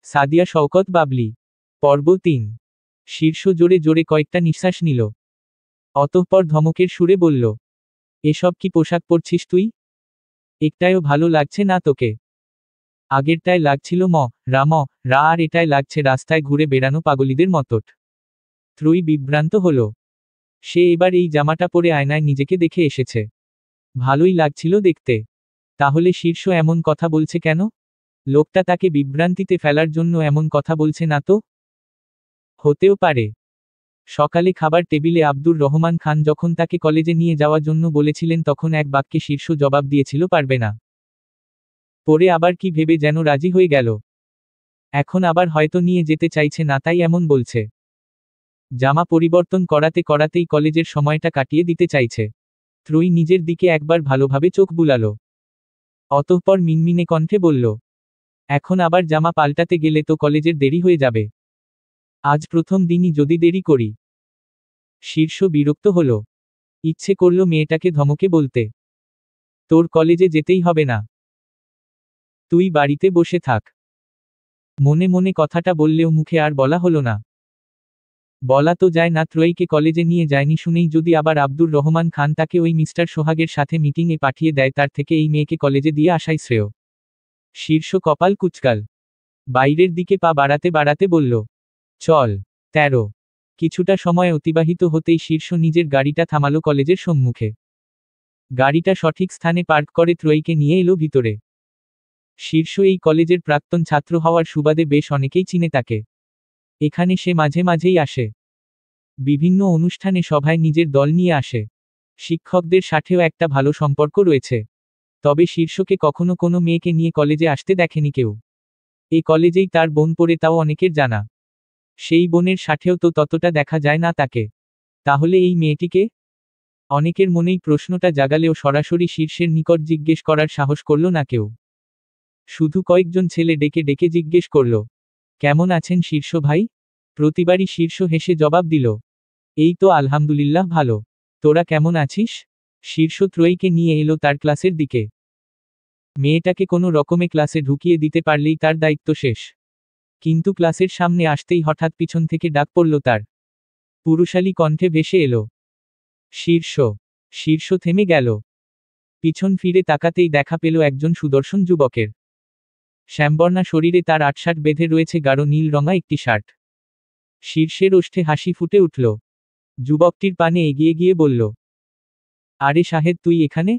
সাদিয়া শওকত বাবলি। পর্ব ৩। শীর্ষ জোরে জোরে কয়েকটা নিঃশ্বাস নিল। অতঃপর ধমকের সুরে বলল, এসব কি পোশাক পরছিস তুই? একটায়ও ভালো লাগছে না তোকে। আগেরটায় লাগছিল রা আর এটায় লাগছে রাস্তায় ঘুরে বেড়ানো পাগলীদের মতট। ত্রয়ী বিভ্রান্ত হল। সে এবার এই জামাটা পরে আয়নায় নিজেকে দেখে এসেছে। ভালোই লাগছিল দেখতে। তাহলে শীর্ষ এমন কথা বলছে কেন? লোকটা তাকে বিভ্রান্তিতে ফেলার জন্য এমন কথা বলছে না তো? হতেও পারে। সকালে খাবার টেবিলে আব্দুর রহমান খান যখন তাকে কলেজে নিয়ে যাওয়ার জন্য বলেছিলেন তখন এক বাক্যে শীর্ষ জবাব দিয়েছিল পারবে না। পরে আবার কি ভেবে যেন রাজি হয়ে গেল। এখন আবার হয়তো নিয়ে যেতে চাইছে না তাই এমন বলছে। জামা পরিবর্তন করাতে করাতেই কলেজের সময়টা কাটিয়ে দিতে চাইছে। ত্রয়ী নিজের দিকে একবার ভালোভাবে চোখ বুলালো। অতঃপর মিনমিনে কণ্ঠে বলল, এখন আবার জামা পাল্টাতে গেলে তো কলেজের দেরি হয়ে যাবে। আজ প্রথম দিনই যদি দেরি করি। শীর্ষ বিরক্ত হল। ইচ্ছে করল মেয়েটাকে ধমকে বলতে, তোর কলেজে যেতেই হবে না, তুই বাড়িতে বসে থাক। মনে মনে কথাটা বললেও মুখে আর বলা হলো না। বলা তো যায় না ত্রয়ীকে কলেজে নিয়ে যায়নি শুনেই যদি আবার আব্দুর রহমান খান তাকে ওই মিস্টার সোহাগের সাথে মিটিংয়ে পাঠিয়ে দেয় তার থেকে এই মেয়েকে কলেজে দিয়ে আসাই শ্রেয়। শীর্ষ কপাল কুচকাল। বাইরের দিকে পা বাড়াতে বাড়াতে বলল, চল। ১৩। কিছুটা সময় অতিবাহিত হতেই শীর্ষ নিজের গাড়িটা থামালো কলেজের সম্মুখে। গাড়িটা সঠিক স্থানে পার্ক করে ত্রয়ীকে নিয়ে এলো ভিতরে। শীর্ষ এই কলেজের প্রাক্তন ছাত্র হওয়ার সুবাদে বেশ অনেকেই চিনে তাকে। এখানে সে মাঝে মাঝেই আসে। বিভিন্ন অনুষ্ঠানে সভায় নিজের দল নিয়ে আসে। শিক্ষকদের সাথেও একটা ভালো সম্পর্ক রয়েছে। তবে শীর্ষকে কখনো কোনো মেয়েকে নিয়ে কলেজে আসতে দেখেনি কেউ। এ কলেজেই তার বোন পড়ে তাও অনেকের জানা। সেই বোনের সাথেও তো ততটা দেখা যায় না তাকে। তাহলে এই মেয়েটিকে? অনেকের মনেই প্রশ্নটা জাগালেও সরাসরি শীর্ষের নিকট জিজ্ঞেস করার সাহস করল না কেউ। শুধু কয়েকজন ছেলে ডেকে ডেকে জিজ্ঞেস করল, কেমন আছেন শীর্ষ ভাই? প্রতিবারই শীর্ষ হেসে জবাব দিল, এই তো আলহামদুলিল্লাহ ভালো। তোরা কেমন আছিস? শীর্ষ ত্রয়ীকে নিয়ে এলো তার ক্লাসের দিকে। মেয়েটাকে কোনো রকমে ক্লাসে ঢুকিয়ে দিতে পারলেই তার দায়িত্ব শেষ। কিন্তু ক্লাসের সামনে আসতেই হঠাৎ পিছন থেকে ডাক পড়ল তার। পুরুষালী কণ্ঠে ভেসে এলো, শীর্ষ। শীর্ষ থেমে গেল। পিছন ফিরে তাকাতেই দেখা পেল একজন সুদর্শন যুবকের। শ্যামবর্ণা শরীরে তার আটশাট বেঁধে রয়েছে গাঢ় নীল রঙা একটি শার্ট। শীর্ষের ওষ্ঠে হাসি ফুটে উঠল। যুবকটির পানে এগিয়ে গিয়ে বলল, আরে শাহেদ তুই এখানে?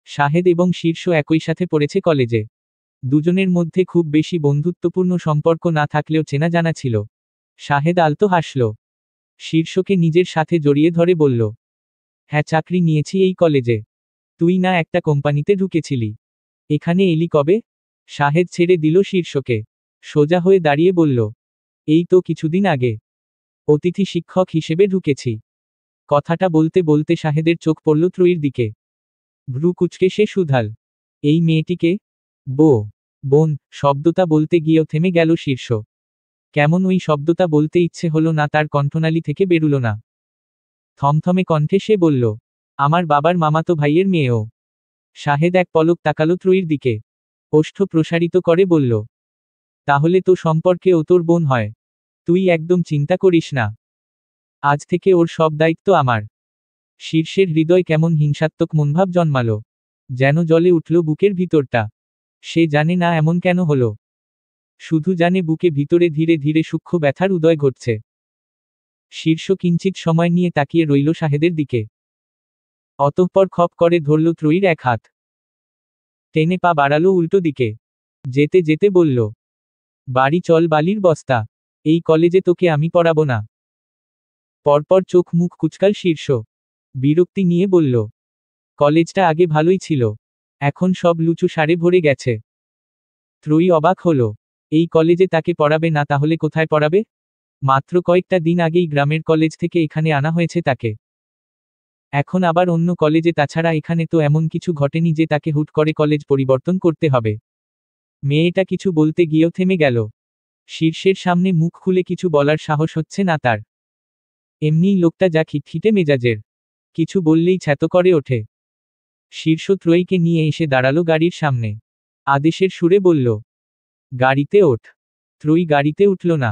শাহেদ এবং শীর্ষ একই সাথে পড়েছে কলেজে। দুজনের মধ্যে খুব বেশি বন্ধুত্বপূর্ণ সম্পর্ক না থাকলেও চেনা জানা ছিল। শাহেদ আলতো হাসল। শীর্ষকে নিজের সাথে জড়িয়ে ধরে বলল, হ্যাঁ চাকরি নিয়েছি এই কলেজে। তুই না একটা কোম্পানিতে ঢুকেছিলি? এখানে এলি কবে? শাহেদ ছেড়ে দিল শীর্ষকে। সোজা হয়ে দাঁড়িয়ে বলল, এই তো কিছুদিন আগে। অতিথি শিক্ষক হিসেবে ঢুকেছি। কথাটা বলতে বলতে শাহেদের চোখ পড়ল ত্রয়ীর দিকে। ভ্রু কুচকে সে শুধাল, এই মেয়েটিকে? বোন শব্দটা বলতে গিয়েও থেমে গেল শীর্ষ। কেমন ওই শব্দটা বলতে ইচ্ছে হলো না তার কণ্ঠনালী থেকে বেরুল না। থমথমে কণ্ঠে সে বলল, আমার বাবার মামাতো ভাইয়ের মেয়েও। শাহেদ এক পলক তাকালো ত্রয়ীর দিকে। ওষ্ঠ প্রসারিত করে বলল, তাহলে তো সম্পর্কে ও তোর বোন হয়। তুই একদম চিন্তা করিস না। আজ থেকে ওর সব দায়িত্ব আমার। শীর্ষের হৃদয় কেমন হিংসাত্মক মনোভাব জন্মালো। যেন জ্বলে উঠল বুকের ভিতরটা। সে জানে না এমন কেন হলো। শুধু জানে বুকে ভিতরে ধীরে ধীরে সূক্ষ্ম ব্যথার উদয় ঘটছে। শীর্ষ কিঞ্চিত সময় নিয়ে তাকিয়ে রইল শাহেদের দিকে। অতঃপর খপ করে ধরল ত্রয়ীর এক হাত। টেনে পা বাড়ালো উল্টো দিকে। যেতে যেতে বলল, বাড়ি চল বালির বস্তা। এই কলেজে তোকে আমি পড়াবো না। পরপর চোখ মুখ কুচকাল শীর্ষ। বিরক্তি নিয়ে বলল, কলেজটা আগে ভালোই ছিল, এখন সব লুচু সারে ভরে গেছে। ত্রয়ী অবাক হলো। এই কলেজে তাকে পড়াবে না তাহলে কোথায় পড়াবে? মাত্র কয়েকটা দিন আগেই গ্রামের কলেজ থেকে এখানে আনা হয়েছে তাকে। এখন আবার অন্য কলেজে, তাছাড়া এখানে তো এমন কিছু ঘটেনি যে তাকে হুট করে কলেজ পরিবর্তন করতে হবে। মেয়েটা কিছু বলতে গিয়েও থেমে গেল। শীর্ষের সামনে মুখ খুলে কিছু বলার সাহস হচ্ছে না তার। এমনিই লোকটা যা খিটখিটে মেজাজের, কিছু বললেই ছ্যাতো করে ওঠে। শীর্ষ ত্রয়ীকে নিয়ে এসে দাঁড়ালো গাড়ির সামনে। আদেশের সুরে বলল, গাড়িতে ওঠ। ত্রয়ী গাড়িতে উঠল না।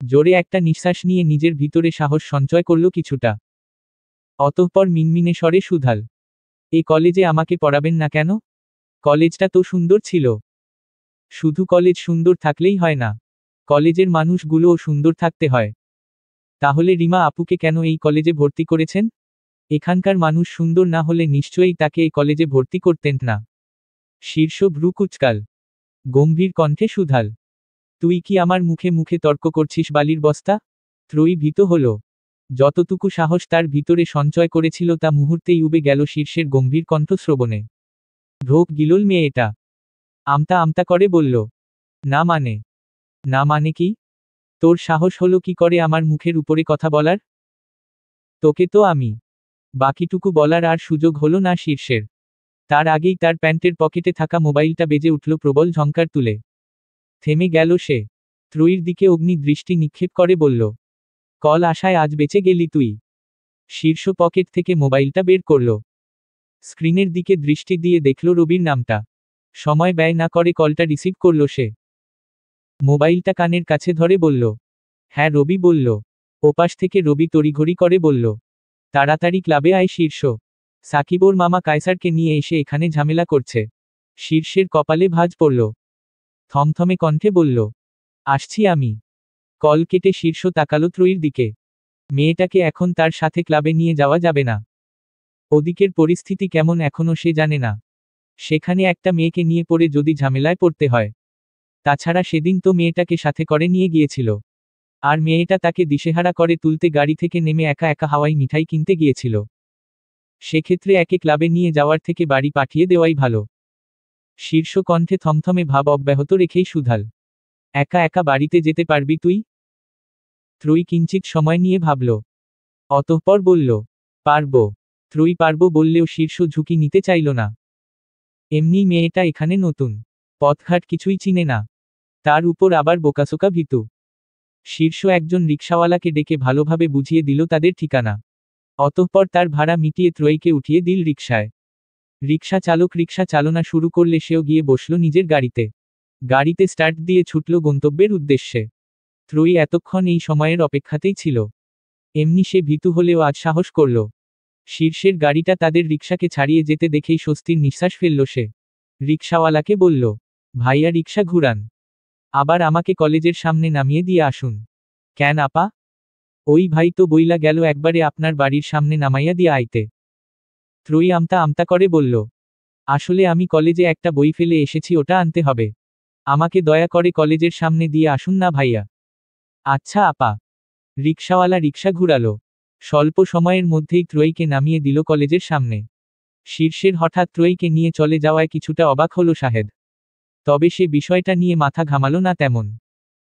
জোরে একটা নিঃশ্বাস নিয়ে নিজের ভিতরে সাহস সঞ্চয় করল কিছুটা। অতঃপর মিনমিনে স্বরে শুধাল, এ কলেজে আমাকে পড়াবেন না কেন? কলেজটা তো সুন্দর ছিল। শুধু কলেজ সুন্দর থাকলেই হয় না, কলেজের মানুষগুলোও সুন্দর থাকতে হয়। তাহলে রিমা আপুকে কেন এই কলেজে ভর্তি করেছেন? এখানকার মানুষ সুন্দর না হলে নিশ্চয়ই তাকে এই কলেজে ভর্তি করতেন না। শীর্ষ ভ্রু কুচকাল, গম্ভীর কণ্ঠে শুধাল, তুই কি আমার মুখে মুখে তর্ক করছিস বালির বস্তা? ত্রয়ী ভীত হল। যতটুকু সাহস তার ভিতরে সঞ্চয় করেছিল তা মুহূর্তেই উবে গেল শীর্ষের গম্ভীর কণ্ঠ শ্রবণে। ঢোক গিলল মেয়েটা। আমতা আমতা করে বলল, না মানে? না মানে কি? তোর সাহস হলো কি করে আমার মুখের উপরে কথা বলার? তোকে তো আমি। বাকিটুকু বলার আর সুযোগ হলো না শীর্ষের। তার আগেই তার প্যান্টের পকেটে থাকা মোবাইলটা বেজে উঠল প্রবল ঝংকার তুলে। থেমে গেল সে। ত্রয়ীর দিকে অগ্নি দৃষ্টি নিক্ষেপ করে বলল, কল আশায় আজ বেঁচে গেলি তুই। শীর্ষ পকেট থেকে মোবাইলটা বের করল। স্ক্রিনের দিকে দৃষ্টি দিয়ে দেখল রবির নামটা। সময় ব্যয় না করে কলটা রিসিভ করল সে। মোবাইলটা কানের কাছে ধরে বলল, হ্যাঁ রবি বলল। ওপাশ থেকে রবি তড়িঘড়ি করে বলল, তাড়াতাড়ি ক্লাবে আয় শীর্ষ। সাকিব ওর মামা কায়সারকে নিয়ে এসে এখানে ঝামেলা করছে। শীর্ষের কপালে ভাঁজ পড়ল। থমথমে কণ্ঠে বলল, আসছি আমি। কল কেটে শীর্ষ তাকালো ত্রয়ীর দিকে। মেয়েটাকে এখন তার সাথে ক্লাবে নিয়ে যাওয়া যাবে না। ওদিকের পরিস্থিতি কেমন এখনও সে জানে না। সেখানে একটা মেয়েকে নিয়ে পড়ে যদি ঝামেলায় পড়তে হয়। তাছাড়া সেদিন তো মেয়েটাকে সাথে করে নিয়ে গিয়েছিল। আর মেয়েটা তাকে দিশেহারা করে তুলতে গাড়ি থেকে নেমে একা একা হাওয়াই মিঠাই কিনতে গিয়েছিল। সেক্ষেত্রে একে ক্লাবে নিয়ে যাওয়ার থেকে বাড়ি পাঠিয়ে দেওয়াই ভালো। শীর্ষ কণ্ঠে থমথমে ভাব অব্যাহত রেখেই শুধাল, একা একা বাড়িতে যেতে পারবি তুই? ত্রয়ী কিঞ্চিত সময় নিয়ে ভাবল। অতঃপর বলল, পারব। ত্রয়ী পারব বললেও শীর্ষ ঝুঁকি নিতে চাইল না। এমনি মেয়েটা এখানে নতুন, পথঘাট কিছুই চিনে না। তার উপর আবার বোকাসোকা ভীতু। শীর্ষ একজন রিকশাওয়ালাকে ডেকে ভালোভাবে বুঝিয়ে দিল তাদের ঠিকানা। অতঃপর তার ভাড়া মিটিয়ে ত্রয়ীকে উঠিয়ে দিল রিকশায়। রিকশা চালক রিকশা চালনা শুরু করলে সেও গিয়ে বসল নিজের গাড়িতে। গাড়িতে স্টার্ট দিয়ে ছুটল গন্তব্যের উদ্দেশ্যে। ত্রয়ী এতক্ষণ এই সময়ের অপেক্ষাতেই ছিল। এমনি সে ভীতু হলেও আজ সাহস করল। শীর্ষের গাড়িটা তাদের রিকশাকে ছাড়িয়ে যেতে দেখেই স্বস্তির নিঃশ্বাস ফেলল সে। রিকশাওয়ালাকে বলল, ভাইয়া রিকশা ঘুরান। আবার আমাকে কলেজের সামনে নামিয়ে দিয়ে আসুন। কেন আপা? ওই ভাই তো বইলা গেল একবারে আপনার বাড়ির সামনে নামাইয়া দিয়ে আইতে। ত্রয়ী আমতা আমতা করে বলল, আসলে আমি কলেজে একটা বই ফেলে এসেছি, ওটা আনতে হবে। আমাকে দয়া করে কলেজের সামনে দিয়ে আসুন না ভাইয়া। আচ্ছা আপা। রিকশাওয়ালা রিকশা ঘুরালো। স্বল্প সময়ের মধ্যেই ত্রয়ীকে নামিয়ে দিল কলেজের সামনে। শীর্ষের হঠাৎ ত্রয়ীকে নিয়ে চলে যাওয়ায় কিছুটা অবাক হলো শাহেদ। তবে সে বিষয়টা নিয়ে মাথা ঘামালো না তেমন।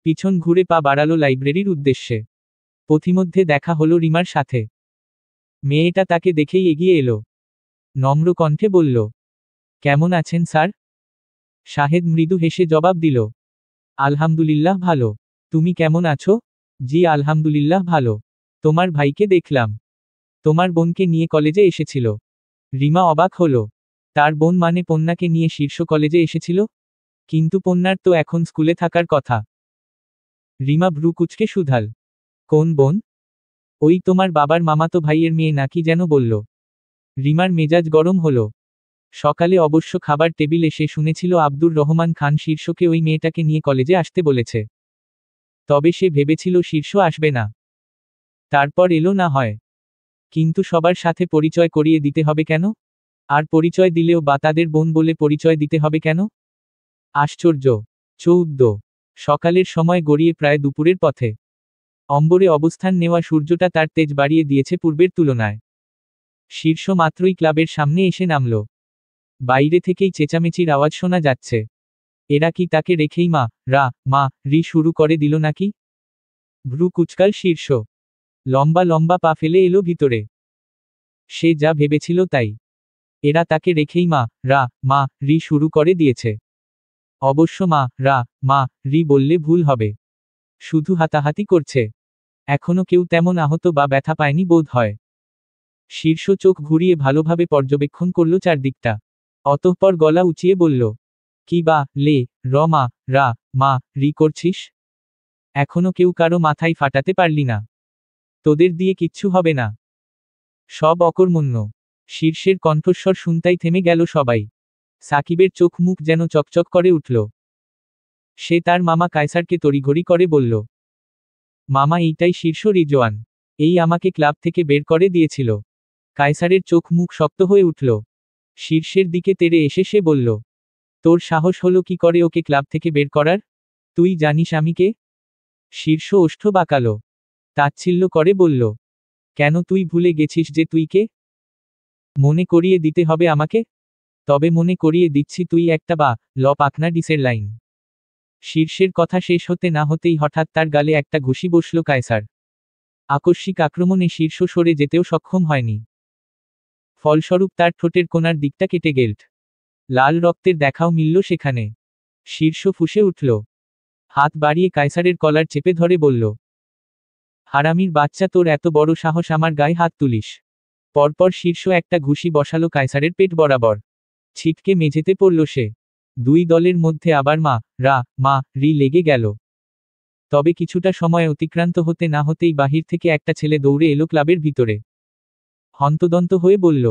পিছন ঘুরে পা বাড়ালো লাইব্রেরির উদ্দেশ্যে। পথিমধ্যে দেখা হলো রিমার সাথে। মেয়েটা তাকে দেখেই এগিয়ে এলো। নম্র কণ্ঠে বলল, কেমন আছেন স্যার? শাহেদ মৃদু হেসে জবাব দিল, আলহামদুলিল্লাহ ভালো। তুমি কেমন আছো? জি আলহামদুলিল্লাহ ভালো। তোমার ভাইকে দেখলাম। তোমার বোনকে নিয়ে কলেজে এসেছিল। রিমা অবাক হলো। তার বোন মানে পন্নাকে নিয়ে শীর্ষ কলেজে এসেছিল? কিন্তু পন্নার তো এখন স্কুলে থাকার কথা। রিমা ভ্রু কুঁচকে শুধাল, কোন বোন? ওই তোমার বাবার মামাতো ভাইয়ের মেয়ে নাকি যেন বলল। রিমার মেজাজ গরম হলো। সকালে অবশ্য খাবার টেবিলে সে শুনেছিল আব্দুর রহমান খান শীর্ষকে ওই মেয়েটাকে নিয়ে কলেজে আসতে বলেছে। তবে সে ভেবেছিল শীর্ষ আসবে না। তারপর এলো না হয়। কিন্তু সবার সাথে পরিচয় করিয়ে দিতে হবে কেন? আর পরিচয় দিলেও বা তাদের বোন বলে পরিচয় দিতে হবে কেন? আশ্চর্য। 14 সকালের সময় গড়িয়ে প্রায় দুপুরের পথে। অম্বরে অবস্থান নেওয়া সূর্যটা তার তেজ বাড়িয়ে দিয়েছে পূর্বের তুলনায়। শীর্ষ মাত্রই ক্লাবের সামনে এসে নামল। বাইরে থেকেই চেঁচামেচির আওয়াজ শোনা যাচ্ছে। এরা কি তাকে রেখেই মা মা রি শুরু করে দিল নাকি? ভ্রু কুচকাল শীর্ষ। লম্বা লম্বা পা ফেলে এলো ভিতরে। সে যা ভেবেছিল তাই। এরা তাকে রেখেই মা রি শুরু করে দিয়েছে। অবশ্য মা রি বললে ভুল হবে। শুধু হাতাহাতি করছে। এখনো কেউ তেমন আহত বা ব্যথা পায়নি বোধ হয়। শীর্ষ চোখ ঘুরিয়ে ভালোভাবে পর্যবেক্ষণ করল চারদিকটা। অতঃপর গলা উঁচিয়ে বলল, কি বা লে মা রি করছিস? এখনো কেউ কারো মাথায় ফাটাতে পারলি না। তোদের দিয়ে কিচ্ছু হবে না। সব অকর্মণ্য। শীর্ষের কণ্ঠস্বর শুনতাই থেমে গেল সবাই। সাকিবের চোখ মুখ যেন চকচক করে উঠল। সে তার মামা কায়সারকে তড়িঘড়ি করে বলল, মামা এইটাই শীর্ষ রিজওয়ান। এই আমাকে ক্লাব থেকে বের করে দিয়েছিল। কায়সারের চোখ মুখ শক্ত হয়ে উঠল। শীর্ষের দিকে তেড়ে এসে সে বলল, তোর সাহস হলো কি করে ওকে ক্লাব থেকে বের করার? তুই জানিস আমি কে? শীর্ষ ওষ্ঠ বাঁকালো। তাচ্ছিল্য করে বলল, কেন তুই ভুলে গেছিস যে তুই কে? মনে করিয়ে দিতে হবে আমাকে? তবে মনে করিয়ে দিচ্ছি, তুই একটা ল পাকনা ডিসের লাইন। শীর্ষের কথা শেষ হতে না হতেই হঠাৎ তার গালে একটা ঘুষি বসল কায়সার। আকস্মিক আক্রমণে শীর্ষ সরে যেতেও সক্ষম হয়নি। ফলস্বরূপ তার ঠোঁটের কোণার দিকটা কেটে গেল্ট। লাল রক্তের দেখাও মিলল সেখানে। শীর্ষ ফুঁসে উঠল। হাত বাড়িয়ে কায়সারের কলার চেপে ধরে বলল, হারামির বাচ্চা, তোর এত বড় সাহস আমার গায়ে হাত তুলিস? পরপর শীর্ষ একটা ঘুষি বসালো কায়সারের পেট বরাবর। ছিটকে মেঝেতে পড়ল সে। দুই দলের মধ্যে আবার মা রি লেগে গেল। তবে কিছুটা সময় অতিক্রান্ত হতে না হতেই বাহির থেকে একটা ছেলে দৌড়ে এলো ক্লাবের ভিতরে। হন্তদন্ত হয়ে বলল,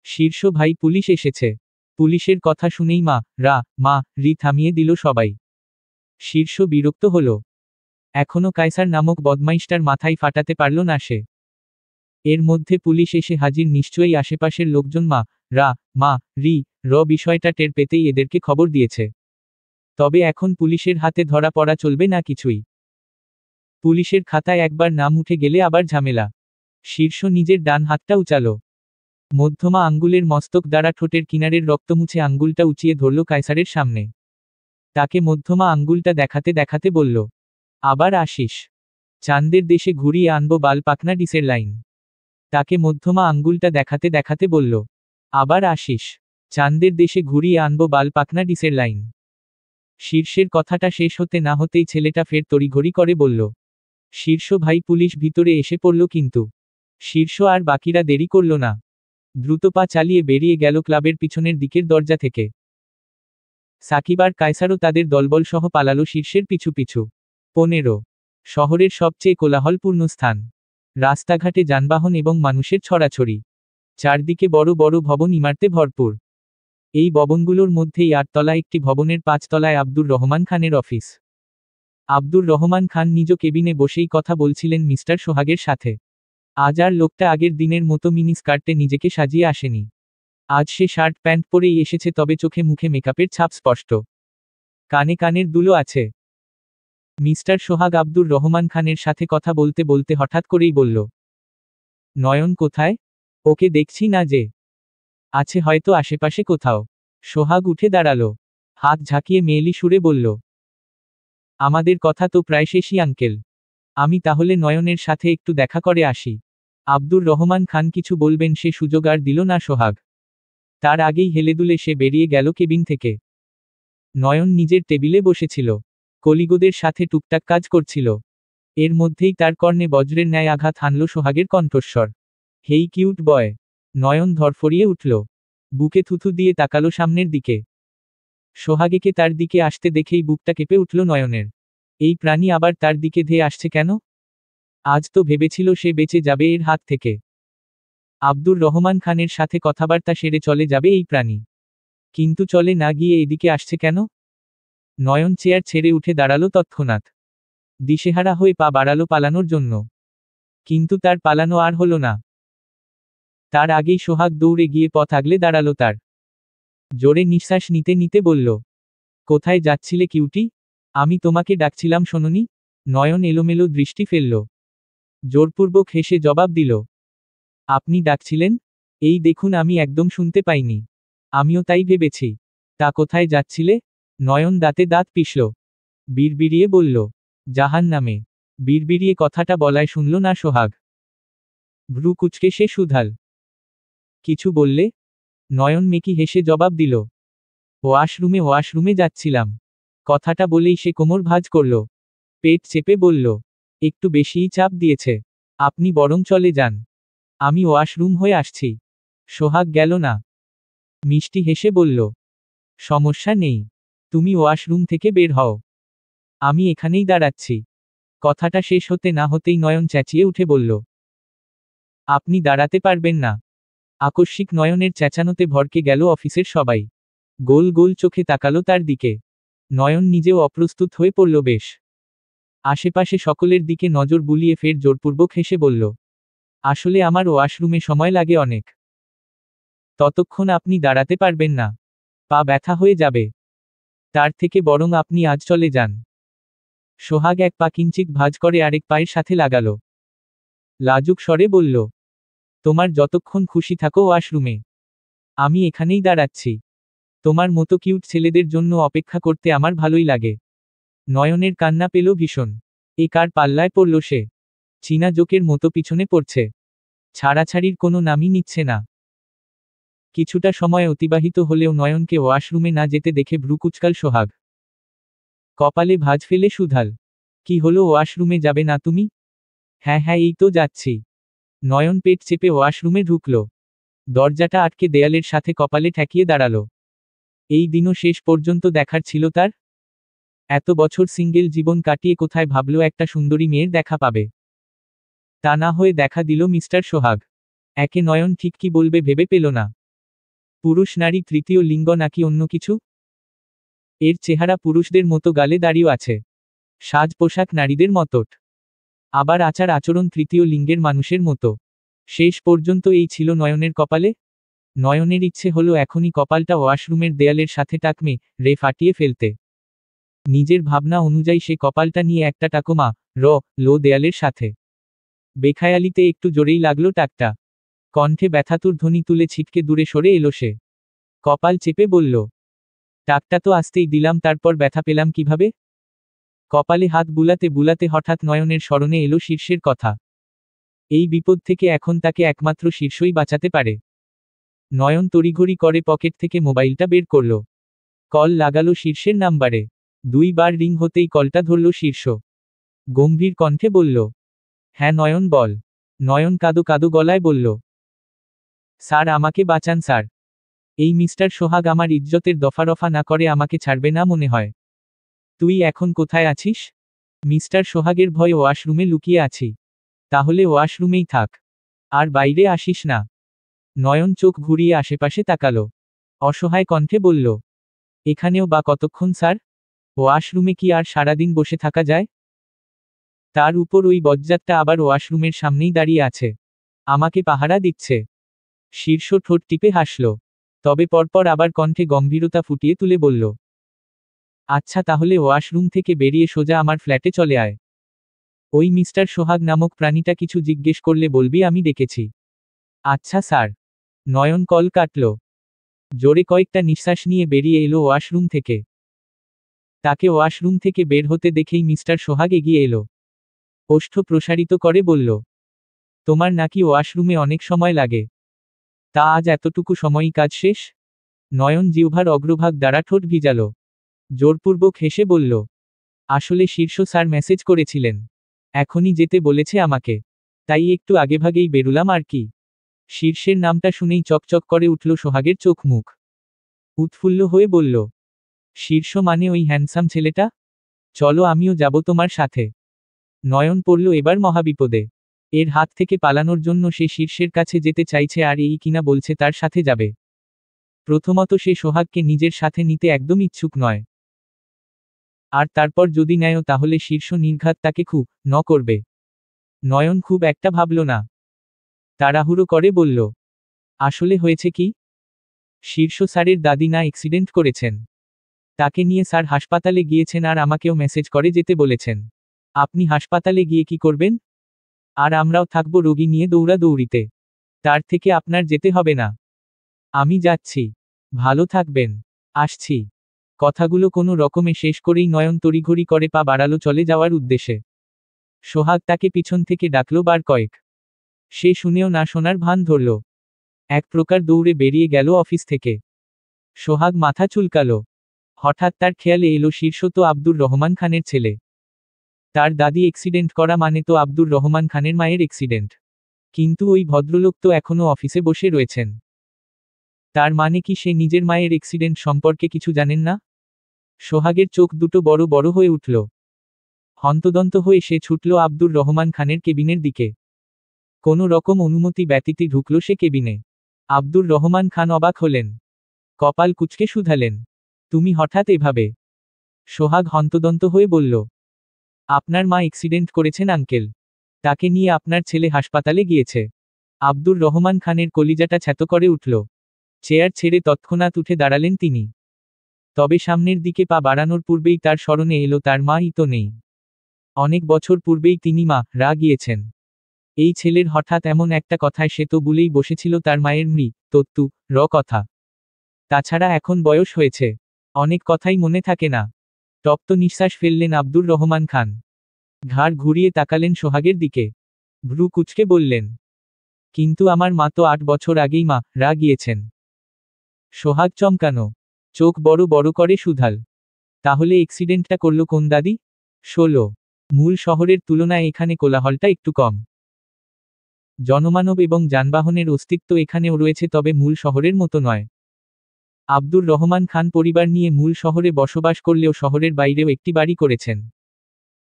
শীর্ষ ভাই, পুলিশ এসেছে। পুলিশের কথা শুনেই মা রি থামিয়ে দিল সবাই। শীর্ষ বিরক্ত হল। এখনো কায়সার নামক বদমাইশটার মাথায় ফাটাতে পারল না সে। এর মধ্যে পুলিশ এসে হাজির, নিশ্চয়ই আশেপাশের লোকজন মা রি বিষয়টা টের পেতেই এদেরকে খবর দিয়েছে। তবে এখন পুলিশের হাতে ধরা পড়া চলবে না কিছুই। পুলিশের খাতায় একবার নাম উঠে গেলে আবার ঝামেলা। শীর্ষ নিজের ডান হাতটা উচালো। মধ্যমা আঙ্গুলের মস্তক দ্বারা ঠোঁটের কিনারের রক্ত মুছে আঙ্গুলটা উঁচিয়ে ধরল কায়সারের সামনে। তাকে মধ্যমা আঙ্গুলটা দেখাতে দেখাতে বলল, আবার আসিস? চাঁদের দেশে ঘুরিয়ে আনবো বাল পাকনা ডিসের লাইন। তাকে মধ্যমা আঙ্গুলটা দেখাতে দেখাতে বলল, আবার আসিস? চাঁদের দেশে ঘুরিয়ে আনবো বাল পাকনা ডিসের লাইন। শীর্ষের কথাটা শেষ হতে না হতেই ছেলেটা ফের তড়িঘড়ি করে বলল, শীর্ষ ভাই, পুলিশ ভিতরে এসে পড়ল কিন্তু। শীর্ষ আর বাকিরা দেরি করল না। দ্রুত পা চালিয়ে বেরিয়ে গেল ক্লাবের পিছনের দিকের দরজা থেকে। সাকিব আর কায়সারও তাদের দলবল সহ পালালো শীর্ষের পিছু পিছু। 15 শহরের সবচেয়ে কোলাহলপূর্ণ স্থান। রাস্তাঘাটে যানবাহন এবং মানুষের ছড়াছড়ি। চারদিকে বড় বড় ভবন ইমারতে ভরপুর। এই ভবনগুলোর মধ্যেই 8 তলা একটি ভবনের 5 তলায় আব্দুর রহমান খানের অফিস। আব্দুর রহমান খান নিজ কেবিনে বসেই কথা বলছিলেন মিস্টার সোহাগের সাথে। আজ আর লোকটা আগের দিনের মতো মিনি স্কার্টে নিজেকে সাজিয়ে আসেনি। আজ সে শার্ট প্যান্ট পরেই এসেছে, তবে চোখে মুখে মেকআপের ছাপ স্পষ্ট। কানে কানের দুলো আছে। মিস্টার সোহাগ আব্দুর রহমান খানের সাথে কথা বলতে বলতে হঠাৎ করেই বলল, নয়ন কোথায়? ওকে দেখছি না যে। আছে হয়তো আশেপাশে কোথাও। সোহাগ উঠে দাঁড়ালো। হাত ঝাঁকিয়ে মেয়েলি সুরে বলল, আমাদের কথা তো প্রায় শেষই আঙ্কেল। আমি তাহলে নয়নের সাথে একটু দেখা করে আসি। আব্দুর রহমান খান কিছু বলবেন সে সুযোগ আর দিল না সোহাগ। তার আগেই হেলেদুলে সে বেরিয়ে গেল কেবিন থেকে। নয়ন নিজের টেবিলে বসেছিল। কলিগদের সাথে টুকটাক কাজ করছিল। এর মধ্যেই তার কর্ণে বজ্রের ন্যায় আঘাত হানল সোহাগের কণ্ঠস্বর, হেই কিউট বয়। নয়ন ধরফরিয়ে উঠল। বুকে থুথু দিয়ে তাকালো সামনের দিকে। সোহাগীকে তার দিকে আসতে দেখেই বুকটা কেঁপে উঠল নয়নের। এই প্রাণী আবার তার দিকে ধেয়ে আসছে কেন? আজ তো ভেবেছিল সে বেঁচে যাবে এর হাত থেকে। আব্দুর রহমান খানের সাথে কথাবার্তা সেরে চলে যাবে এই প্রাণী। কিন্তু চলে না গিয়ে এদিকে আসছে কেন? নয়ন চেয়ার ছেড়ে উঠে দাঁড়ালো তৎক্ষণাৎ। দিশেহারা হয়ে পা বাড়ালো পালানোর জন্য। কিন্তু তার পালানো আর হলো না। তার আগেই সোহাগ দৌড়ে গিয়ে পথ আগলে দাঁড়ালো তার। জোরে নিঃশ্বাস নিতে নিতে বলল, কোথায় যাচ্ছিলে কিউটি? আমি তোমাকে ডাকছিলাম শোনোনি? নয়ন এলোমেলো দৃষ্টি ফেলল। জোরপূর্বক হেসে জবাব দিল, আপনি ডাকছিলেন? এই দেখুন, আমি একদম শুনতে পাইনি। আমিও তাই ভেবেছি। তা কোথায় যাচ্ছিলে? নয়ন দাঁতে দাঁত পিষল। বিড়বিড়িয়ে বলল, জাহান্নামে। বিড়বিড়িয়ে কথাটা বলায় শুনল না সোহাগ। ভ্রু কুচকে সে শুধাল, কিছু বললে? নয়ন মেকি হেসে জবাব দিল, ওয়াশরুমে যাচ্ছিলাম। কথাটা বলেই সে কোমর ভাঁজ করল। পেট চেপে বলল, একটু বেশিই চাপ দিয়েছে। আপনি বরং চলে যান। আমি ওয়াশরুম হয়ে আসছি। সোহাগ গেল না। মিষ্টি হেসে বলল, সমস্যা নেই। তুমি ওয়াশরুম থেকে বের হও। আমি এখানেই দাঁড়াচ্ছি। কথাটা শেষ হতে না হতেই নয়ন চেঁচিয়ে উঠে বলল, আপনি দাঁড়াতে পারবেন না। আকস্মিক নয়নের চেঁচানোতে ভড়কে গেল অফিসের সবাই। গোল গোল চোখে তাকালো তার দিকে। নয়ন নিজেও অপ্রস্তুত হয়ে পড়ল বেশ। আশেপাশে সকলের দিকে নজর বুলিয়ে ফের জোরপূর্বক হেসে বলল, আসলে আমার ওয়াশরুমে সময় লাগে অনেক। ততক্ষণ আপনি দাঁড়াতে পারবেন না, পা ব্যথা হয়ে যাবে। তার থেকে বরং আপনি আজ চলে যান। সোহাগ এক পা কিঞ্চিত ভাঁজ করে আরেক পায়ের সাথে লাগালো। লাজুক স্বরে বলল, তোমার যতক্ষণ খুশি থাকো ওয়াশরুমে, আমি এখানেই দাঁড়াচ্ছি। তোমার মতো কিউট ছেলেদের জন্য অপেক্ষা করতে আমার ভালোই লাগে। নয়নের কান্না পেল ভীষণ। এ কার পাল্লায় পড়ল সে? চীনা জোকের মতো পিছনে পড়ছে, ছাড়াছাড়ির কোনো নামই নিচ্ছে না। কিছুটা সময় অতিবাহিত হলেও নয়নকে ওয়াশরুমে না যেতে দেখে ভ্রু কুঁচকাল সোহাগ। কপালে ভাঁজ ফেলে শুধাল, কি হলো, ওয়াশরুমে যাবে না তুমি? হ্যাঁ হ্যাঁ, এই তো যাচ্ছি। নয়ন পেট চেপে ওয়াশরুমে ঢুকল। দরজাটা আটকে দেয়ালের সাথে কপালে ঠেকিয়ে দাঁড়ালো। এই দিনও শেষ পর্যন্ত দেখার ছিল তার। এত বছর সিঙ্গেল জীবন কাটিয়ে কোথায় ভাবল একটা সুন্দরী মেয়ের দেখা পাবে। তা না হয়ে দেখা দিল মিস্টার সোহাগ। একে নয়ন ঠিক কি বলবে ভেবে পেল না। পুরুষ নারী তৃতীয় লিঙ্গ নাকি অন্য কিছু? এর চেহারা পুরুষদের মতো গালে দাঁড়িয়ে আছে, সাজ পোশাক নারীদের মতোট, আবার আচার আচরণ তৃতীয় লিঙ্গের মানুষের মতো। শেষ পর্যন্ত এই ছিল নয়নের কপালে। নয়নের ইচ্ছে হলো এখনই কপালটা ওয়াশরুমের দেয়ালের সাথে টাকমে রে ফাটিয়ে ফেলতে। নিজের ভাবনা অনুযায়ী সে কপালটা নিয়ে একটা টাকমা লো দেয়ালের সাথে। বেখায়ালিতে একটু জোরেই লাগলো টাকটা। কণ্ঠে ব্যথাতুর ধ্বনি তুলে ছিটকে দূরে সরে এলো সে। কপাল চেপে বলল, টাকটা তো আসতেই দিলাম, তারপর ব্যথা পেলাম কিভাবে? কপালে হাত বুলাতে বুলাতে হঠাৎ নয়নের স্মরণে এলো শীর্ষের কথা। এই বিপদ থেকে এখন তাকে একমাত্র শীর্ষই বাঁচাতে পারে। নয়ন তড়িঘড়ি করে পকেট থেকে মোবাইলটা বের করল। কল লাগালো শীর্ষের নাম্বারে। 2 বার রিং হতেই কলটা ধরল শীর্ষ। গম্ভীর কণ্ঠে বলল, হ্যাঁ নয়ন বল। নয়ন কাদো কাদো গলায় বলল, স্যার আমাকে বাঁচান স্যার। এই মিস্টার সোহাগ আমার ইজ্জতের দফারফা না করে আমাকে ছাড়বে না মনে হয়। তুই এখন কোথায় আছিস? মিস্টার সোহাগের ভয়ে ওয়াশরুমে লুকিয়ে আছি। তাহলে ওয়াশরুমেই থাক, আর বাইরে আসিস না। নয়ন চোখ ঘুরিয়ে আশেপাশে তাকালো। অসহায় কণ্ঠে বলল, এখানেও বা কতক্ষণ স্যার? ওয়াশরুমে কি আর সারাদিন বসে থাকা যায়? তার উপর ওই বজ্জাতটা আবার ওয়াশরুমের সামনেই দাঁড়িয়ে আছে, আমাকে পাহারা দিচ্ছে। শীর্ষ ঠোঁট টিপে হাসল, তবে পরপর আবার কণ্ঠে গম্ভীরতা ফুটিয়ে তুলে বলল, আচ্ছা তাহলে ওয়াশরুম থেকে বেরিয়ে সোজা আমার ফ্ল্যাটে চলে আয়। ওই মিস্টার সোহাগ নামক প্রাণীটা কিছু জিজ্ঞেস করলে বলবি আমি ডেকেছি। আচ্ছা স্যার। নয়ন কল কাটল। জোরে কয়েকটা নিঃশ্বাস নিয়ে বেরিয়ে এলো ওয়াশরুম থেকে। তাকে ওয়াশরুম থেকে বের হতে দেখেই মিস্টার সোহাগ এগিয়ে এলো। ওষ্ঠ প্রসারিত করে বলল, তোমার নাকি ওয়াশরুমে অনেক সময় লাগে, তা আজ এতটুকু সময়ই কাজ শেষ? নয়ন জিহ্বার অগ্রভাগ দ্বারা ঠোঁট ভিজাল। জোরপূর্বক হেসে বলল, আসলে শীর্ষ স্যার মেসেজ করেছিলেন, এখনই যেতে বলেছে আমাকে, তাই একটু আগেভাগেই বেরুলাম আর কি। শীর্ষের নামটা শুনেই চকচক করে উঠল সোহাগের চোখ মুখ। উৎফুল্ল হয়ে বলল, শীর্ষ মানে ওই হ্যান্ডসাম ছেলেটা? চলো আমিও যাব তোমার সাথে। নয়ন পড়ল এবার মহাবিপদে। এর হাত থেকে পালানোর জন্য সে শীর্ষের কাছে যেতে চাইছে আর এই কিনা বলছে তার সাথে যাবে। প্রথমত সে সোহাগকে নিজের সাথে নিতে একদম ইচ্ছুক নয়। আর তারপর যদি নেয়ও তাহলে শীর্ষ নির্ঘাত তাকে খুব করবে। নয়ন খুব একটা ভাবল না, তাড়াহুড়ো করে বলল, আসলে হয়েছে কি? শীর্ষ স্যারের দাদি না অ্যাক্সিডেন্ট করেছেন, তাকে নিয়ে স্যার হাসপাতালে গিয়েছেন আর আমাকেও মেসেজ করে যেতে বলেছেন। আপনি হাসপাতালে গিয়ে কি করবেন? আর আমরাও থাকবো রোগী নিয়ে দৌড়াদৌড়িতে। তার থেকে আপনার যেতে হবে না। আমি যাচ্ছি। ভালো থাকবেন। আসছি। কথাগুলো কোনো রকমে শেষ করেই নয়ন তড়িঘড়ি করে পা বাড়ালো চলে যাওয়ার উদ্দেশ্যে। সোহাগ তাকে পিছন থেকে ডাকল বার কয়েক। সে শুনেও না শোনার ভান ধরল। এক প্রকার দৌড়ে বেরিয়ে গেল অফিস থেকে। সোহাগ মাথা চুলকালো। হঠাৎ তার খেয়ালে এলো শীর্ষ তো আব্দুর রহমান খানের ছেলে। তার দাদি অ্যাক্সিডেন্ট করা মানে তো আব্দুর রহমান খানের মায়ের অ্যাক্সিডেন্ট। কিন্তু ওই ভদ্রলোক তো এখনও অফিসে বসে রয়েছেন। তার মানে কি সে নিজের মায়ের অ্যাক্সিডেন্ট সম্পর্কে কিছু জানেন না? সোহাগের চোখ দুটো বড় বড় হয়ে উঠল। হন্তদন্ত হয়ে সে ছুটল আব্দুর রহমান খানের কেবিনের দিকে। কোনো রকম অনুমতি ব্যতীতই ঢুকল সে কেবিনে। আব্দুর রহমান খান অবাক হলেন। কপাল কুঁচকে শুধালেন, তুমি হঠাৎ এভাবে? সোহাগ হন্তদন্ত হয়ে বলল, আপনার মা অ্যাক্সিডেন্ট করেছেন আঙ্কেল। তাকে নিয়ে আপনার ছেলে হাসপাতালে গিয়েছে। আব্দুর রহমান খানের কলিজাটা ছ্যাঁতো করে উঠল। চেয়ার ছেড়ে তৎক্ষণাৎ উঠে দাঁড়ালেন তিনি। তবে সামনের দিকে পা বাড়ানোর পূর্বেই তার স্মরণে এলো তার মাই তো নেই। অনেক বছর পূর্বেই তিনি মারা গিয়েছেন। এই ছেলের হঠাৎ এমন একটা কথায় সে তো ভুলেই বসেছিল তার মায়ের মৃত্যু কথা। তাছাড়া এখন বয়স হয়েছে, অনেক কথাই মনে থাকে না। তপ্ত নিঃশ্বাস ফেললেন আব্দুর রহমান খান। ঘাড় ঘুরিয়ে তাকালেন সোহাগের দিকে। ভ্রু কুঁচকে বললেন, কিন্তু আমার মা তো 8 বছর আগেই মারা গিয়েছেন। সোহাগ চমকানো চোখ বড় বড় করে শুধাল, তাহলে অ্যাক্সিডেন্টটা করলো কোন দাদি? 16। মূল শহরের তুলনায় এখানে কোলাহলটা একটু কম। জনমানব এবং যানবাহনের অস্তিত্ব এখানেও রয়েছে, তবে মূল শহরের মতো নয়। আব্দুর রহমান খান পরিবার নিয়ে মূল শহরে বসবাস করলেও শহরের বাইরেও একটি বাড়ি করেছেন।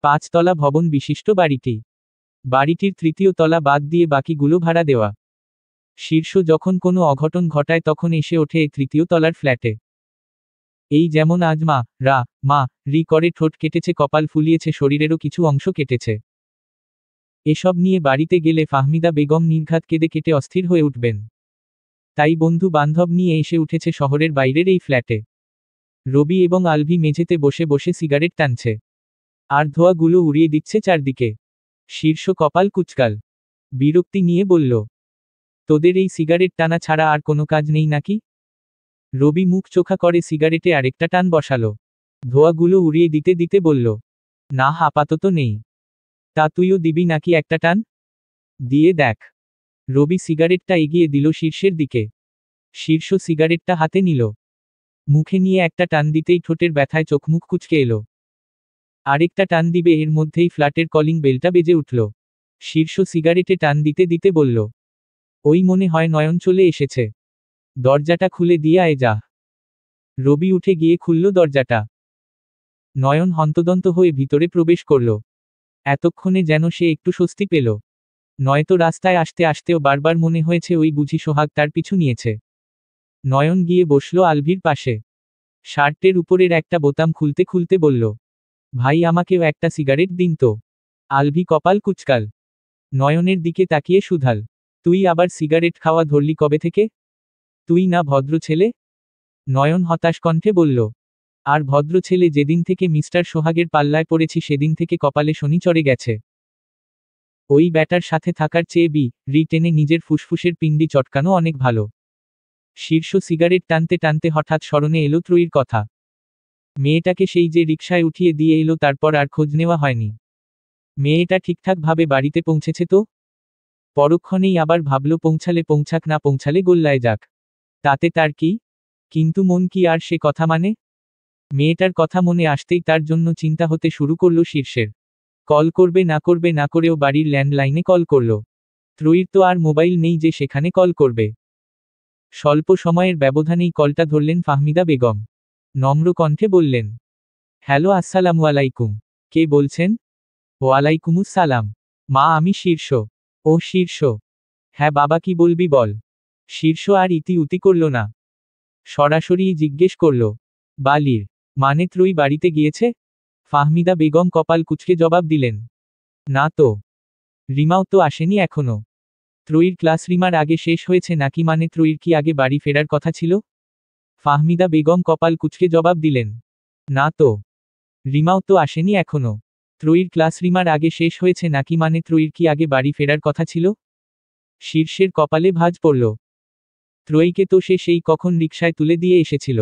5 তলা ভবন বিশিষ্ট বাড়িটি। বাড়িটির 3য় তলা বাদ দিয়ে বাকিগুলো ভাড়া দেওয়া। শীর্ষ যখন কোনো অঘটন ঘটায় তখন এসে ওঠে এই 3য় তলার ফ্ল্যাটে। এই যেমন আজ মা রি করে ঠোঁট কেটেছে, কপাল ফুলিয়েছে, শরীরেরও কিছু অংশ কেটেছে। এসব নিয়ে বাড়িতে গেলে ফাহমিদা বেগম নির্ঘাত কেঁদে কেটে অস্থির হয়ে উঠবেন। তাই বন্ধু বান্ধব নিয়ে এসে উঠেছে শহরের বাইরের এই ফ্ল্যাটে। রবি এবং আলভি মেঝেতে বসে বসে সিগারেট টানছে। আর ধোঁয়াগুলো উড়িয়ে দিচ্ছে চারদিকে। শীর্ষ কপাল কুচকাল বিরক্তি নিয়ে বলল, তোদের এই সিগারেট টানা ছাড়া আর কোনো কাজ নেই নাকি? রবি মুখ চোখা করে সিগারেটে আরেকটা টান বসালো। ধোঁয়াগুলো উড়িয়ে দিতে দিতে বলল, না আপাতত নেই। তা তুইও দিবি নাকি একটা টান? দিয়ে দেখ। রবি সিগারেটটা এগিয়ে দিল শীর্ষের দিকে। শীর্ষ সিগারেটটা হাতে নিল। মুখে নিয়ে একটা টান দিতেই ঠোঁটের ব্যথায় চোখ মুখ কুঁচকে এলো। আরেকটা টান দিবে এর মধ্যেই ফ্ল্যাটের কলিং বেলটা বেজে উঠল। শীর্ষ সিগারেটে টান দিতে দিতে বলল, ওই মনে হয় নয়ন চলে এসেছে। দরজাটা খুলে দিয়ে আয় যা। রবি উঠে গিয়ে খুলল দরজাটা। নয়ন হন্তদন্ত হয়ে ভিতরে প্রবেশ করল। এতক্ষণে যেন সে একটু স্বস্তি পেল। নয়তো রাস্তায় আসতে আসতেও বারবার মনে হয়েছে ওই বুঝি সোহাগ তার পিছু নিয়েছে। নয়ন গিয়ে বসল আলভির পাশে। শার্টের উপরের একটা বোতাম খুলতে খুলতে বলল, ভাই আমাকেও একটা সিগারেট দিন তো। আলভি কপাল কুচকাল। নয়নের দিকে তাকিয়ে শুধাল, তুই আবার সিগারেট খাওয়া ধরলি কবে থেকে? তুই না ভদ্র ছেলে? নয়ন হতাশ কণ্ঠে বলল, আর ভদ্র ছেলে যেদিন থেকে মিস্টার সোহাগের পাল্লায় পড়েছি সেদিন থেকে কপালে শনি চড়ে গেছে। ওই ব্যাটার সাথে থাকার চেয়ে রি টেনে নিজের ফুসফুসের পিণ্ডি চটকানো অনেক ভালো। শীর্ষ সিগারেট টানতে টানতে হঠাৎ স্মরণে এলো ত্রয়ীর কথা। মেয়েটাকে সেই যে রিকশায় উঠিয়ে দিয়ে এলো, তারপর আর খোঁজ নেওয়া হয়নি। মেয়েটা ঠিকঠাকভাবে বাড়িতে পৌঁছেছে তো? পরক্ষণেই আবার ভাবল পৌঁছালে পৌঁছাক, না পৌঁছালে গোল্লায় যাক, তাতে তার কি? কিন্তু মন কি আর সে কথা মানে? মেয়েটার কথা মনে আসতেই তার জন্য চিন্তা হতে শুরু করল শীর্ষের। কল করবে না করেও বাড়ির ল্যান্ডলাইনে কল করল। ত্রয়ীর তো আর মোবাইল নেই যে সেখানে কল করবে। স্বল্প সময়ের ব্যবধানেই কলটা ধরলেন ফাহমিদা বেগম। নম্র কণ্ঠে বললেন, হ্যালো, আসসালামু আলাইকুম। কে বলছেন? ওয়ালাইকুমুস সালাম। মা, আমি শীর্ষ। ও শীর্ষ, হ্যাঁ বাবা, কি বলবি বল। শীর্ষ আর ইতি উতি করল না, সরাসরি জিজ্ঞেস করল, বালির মানে ত্রয়ী বাড়িতে গিয়েছে? ফাহমিদা বেগম কপাল কুঁচকে জবাব দিলেন, না তো। রিমাও তো আসেনি এখনো। ত্রয়ীর ক্লাস রিমার আগে শেষ হয়েছে নাকি? মানে ত্রয়ীর কি আগে বাড়ি ফেরার কথা ছিল? ফাহমিদা বেগম কপাল কুঁচকে জবাব দিলেন, না তো। রিমাও তো আসেনি এখনো। ত্রয়ীর ক্লাস রিমার আগে শেষ হয়েছে নাকি? মানে ত্রয়ীর কি আগে বাড়ি ফেরার কথা ছিল? শীর্ষের কপালে ভাঁজ পড়ল। ত্রয়ীকে তো সে সেই কখন রিকশায় তুলে দিয়ে এসেছিল।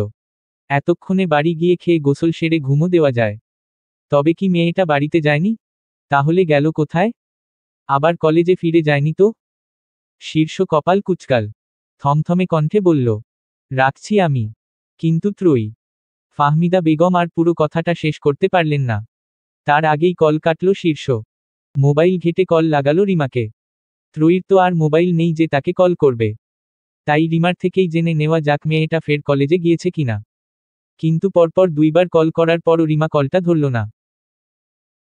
এতক্ষণে বাড়ি গিয়ে খেয়ে গোসল সেরে ঘুমো দেওয়া যায়। তবে কি মেয়েটা বাড়িতে যায়নি? তাহলে গেল কোথায়? আবার কলেজে ফিরে যায়নি তো? শীর্ষ কপাল কুচকাল। থমথমে কণ্ঠে বলল, রাখছি আমি। কিন্তু ত্রয়ী। ফাহমিদা বেগম আর পুরো কথাটা শেষ করতে পারলেন না। তার আগেই কল কাটল শীর্ষ। মোবাইল ঘেটে কল লাগালো রিমাকে। ত্রয়ীর তো আর মোবাইল নেই যে তাকে কল করবে। তাই রিমার থেকেই জেনে নেওয়া যাক মেয়েটা ফের কলেজে গিয়েছে কিনা। কিন্তু পরপর 2বার কল করার পরও রিমা কলটা ধরল না।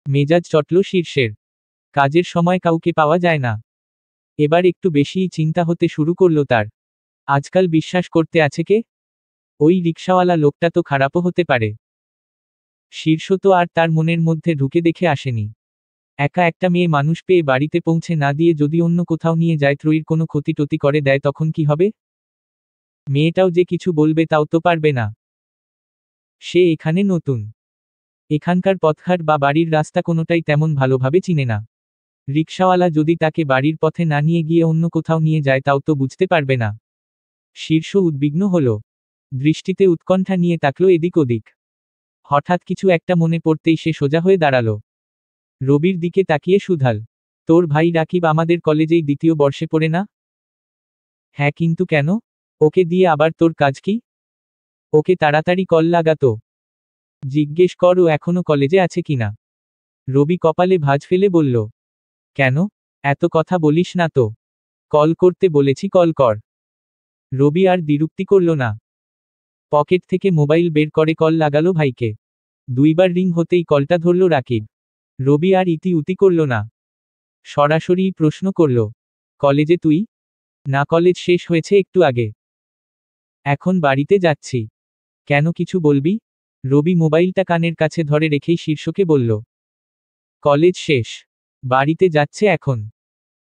মেজাজ চটল শীর্ষের। কাজের সময় কাউকে পাওয়া যায় না। এবার একটু বেশিই চিন্তা হতে শুরু করল তার। আজকাল বিশ্বাস করতে আছে কে? ওই রিকশাওয়ালা লোকটা তো খারাপও হতে পারে। শীর্ষ তো আর তার মনের মধ্যে ঢুকে দেখে আসেনি। একা একটা মেয়ে মানুষ পেয়ে বাড়িতে পৌঁছে না দিয়ে যদি অন্য কোথাও নিয়ে যায়, ত্রয়ীর কোনো ক্ষতি টতি করে দেয়, তখন কি হবে? মেয়েটাও যে কিছু বলবে তাও তো পারবে না। সে এখানে নতুন। এখানকার পথঘাট বা বাড়ির রাস্তা কোনোটাই তেমন ভালোভাবে চিনে না। রিকশাওয়ালা যদি তাকে বাড়ির পথে না নিয়ে গিয়ে অন্য কোথাও নিয়ে যায়, তাও তো বুঝতে পারবে না। শীর্ষ উদ্বিগ্ন হল। দৃষ্টিতে উৎকণ্ঠা নিয়ে তাকল এদিক ওদিক। হঠাৎ কিছু একটা মনে পড়তেই সে সোজা হয়ে দাঁড়ালো। রবির দিকে তাকিয়ে শুধাল, তোর ভাই রাকিব আমাদের কলেজেই দ্বিতীয় বর্ষে পড়ে না? হ্যাঁ, কিন্তু কেন? ওকে দিয়ে আবার তোর কাজ কি? ওকে তাড়াতাড়ি কল লাগাতো। জিজ্ঞেস কর ও এখনো কলেজে আছে কিনা। রবি কপালে ভাঁজ ফেলে বলল, কেন? এত কথা বলিস না তো। কল করতে বলেছি, কল কর। রবি আর দ্বিরুক্তি করল না। পকেট থেকে মোবাইল বের করে কল লাগালো ভাইকে। দুইবার রিং হতেই কলটা ধরল রাকিব। রবি আর ইতি উতি করল না। সরাসরি প্রশ্ন করল, কলেজে তুই? না, কলেজ শেষ হয়েছে একটু আগে। এখন বাড়িতে যাচ্ছি। কেন, কিছু বলবি? রবি মোবাইলটা কানের কাছে ধরে রেখেই শীর্ষকে বলল, কলেজ শেষ, বাড়িতে যাচ্ছে এখন।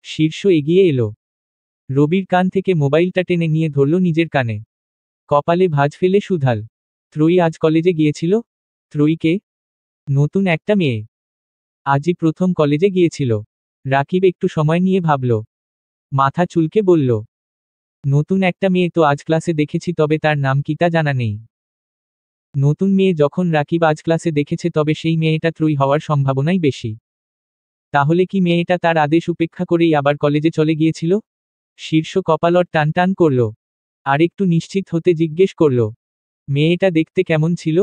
শীর্ষ এগিয়ে এলো। রবির কান থেকে মোবাইলটা টেনে নিয়ে ধরল নিজের কানে। কপালে ভাঁজ ফেলে শুধাল, ত্রয়ী আজ কলেজে গিয়েছিল? ত্রয়ীকে? নতুন একটা মেয়ে। আজই প্রথম কলেজে গিয়েছিল। রাকিব একটু সময় নিয়ে ভাবল। মাথা চুলকে বলল, নতুন একটা মেয়ে তো আজ ক্লাসে দেখেছি, তবে তার নাম কি তা জানা নেই। নতুন মেয়ে যখন রাকিব আজ ক্লাসে দেখেছে, তবে সেই মেয়েটা ত্রয়ী হওয়ার সম্ভাবনাই বেশি। তাহলে কি মেয়েটা তার আদেশ উপেক্ষা করেই আবার কলেজে চলে গিয়েছিল? শীর্ষ কপালট টান টান করল। আর একটু নিশ্চিত হতে জিজ্ঞেস করল, মেয়েটা দেখতে কেমন ছিল?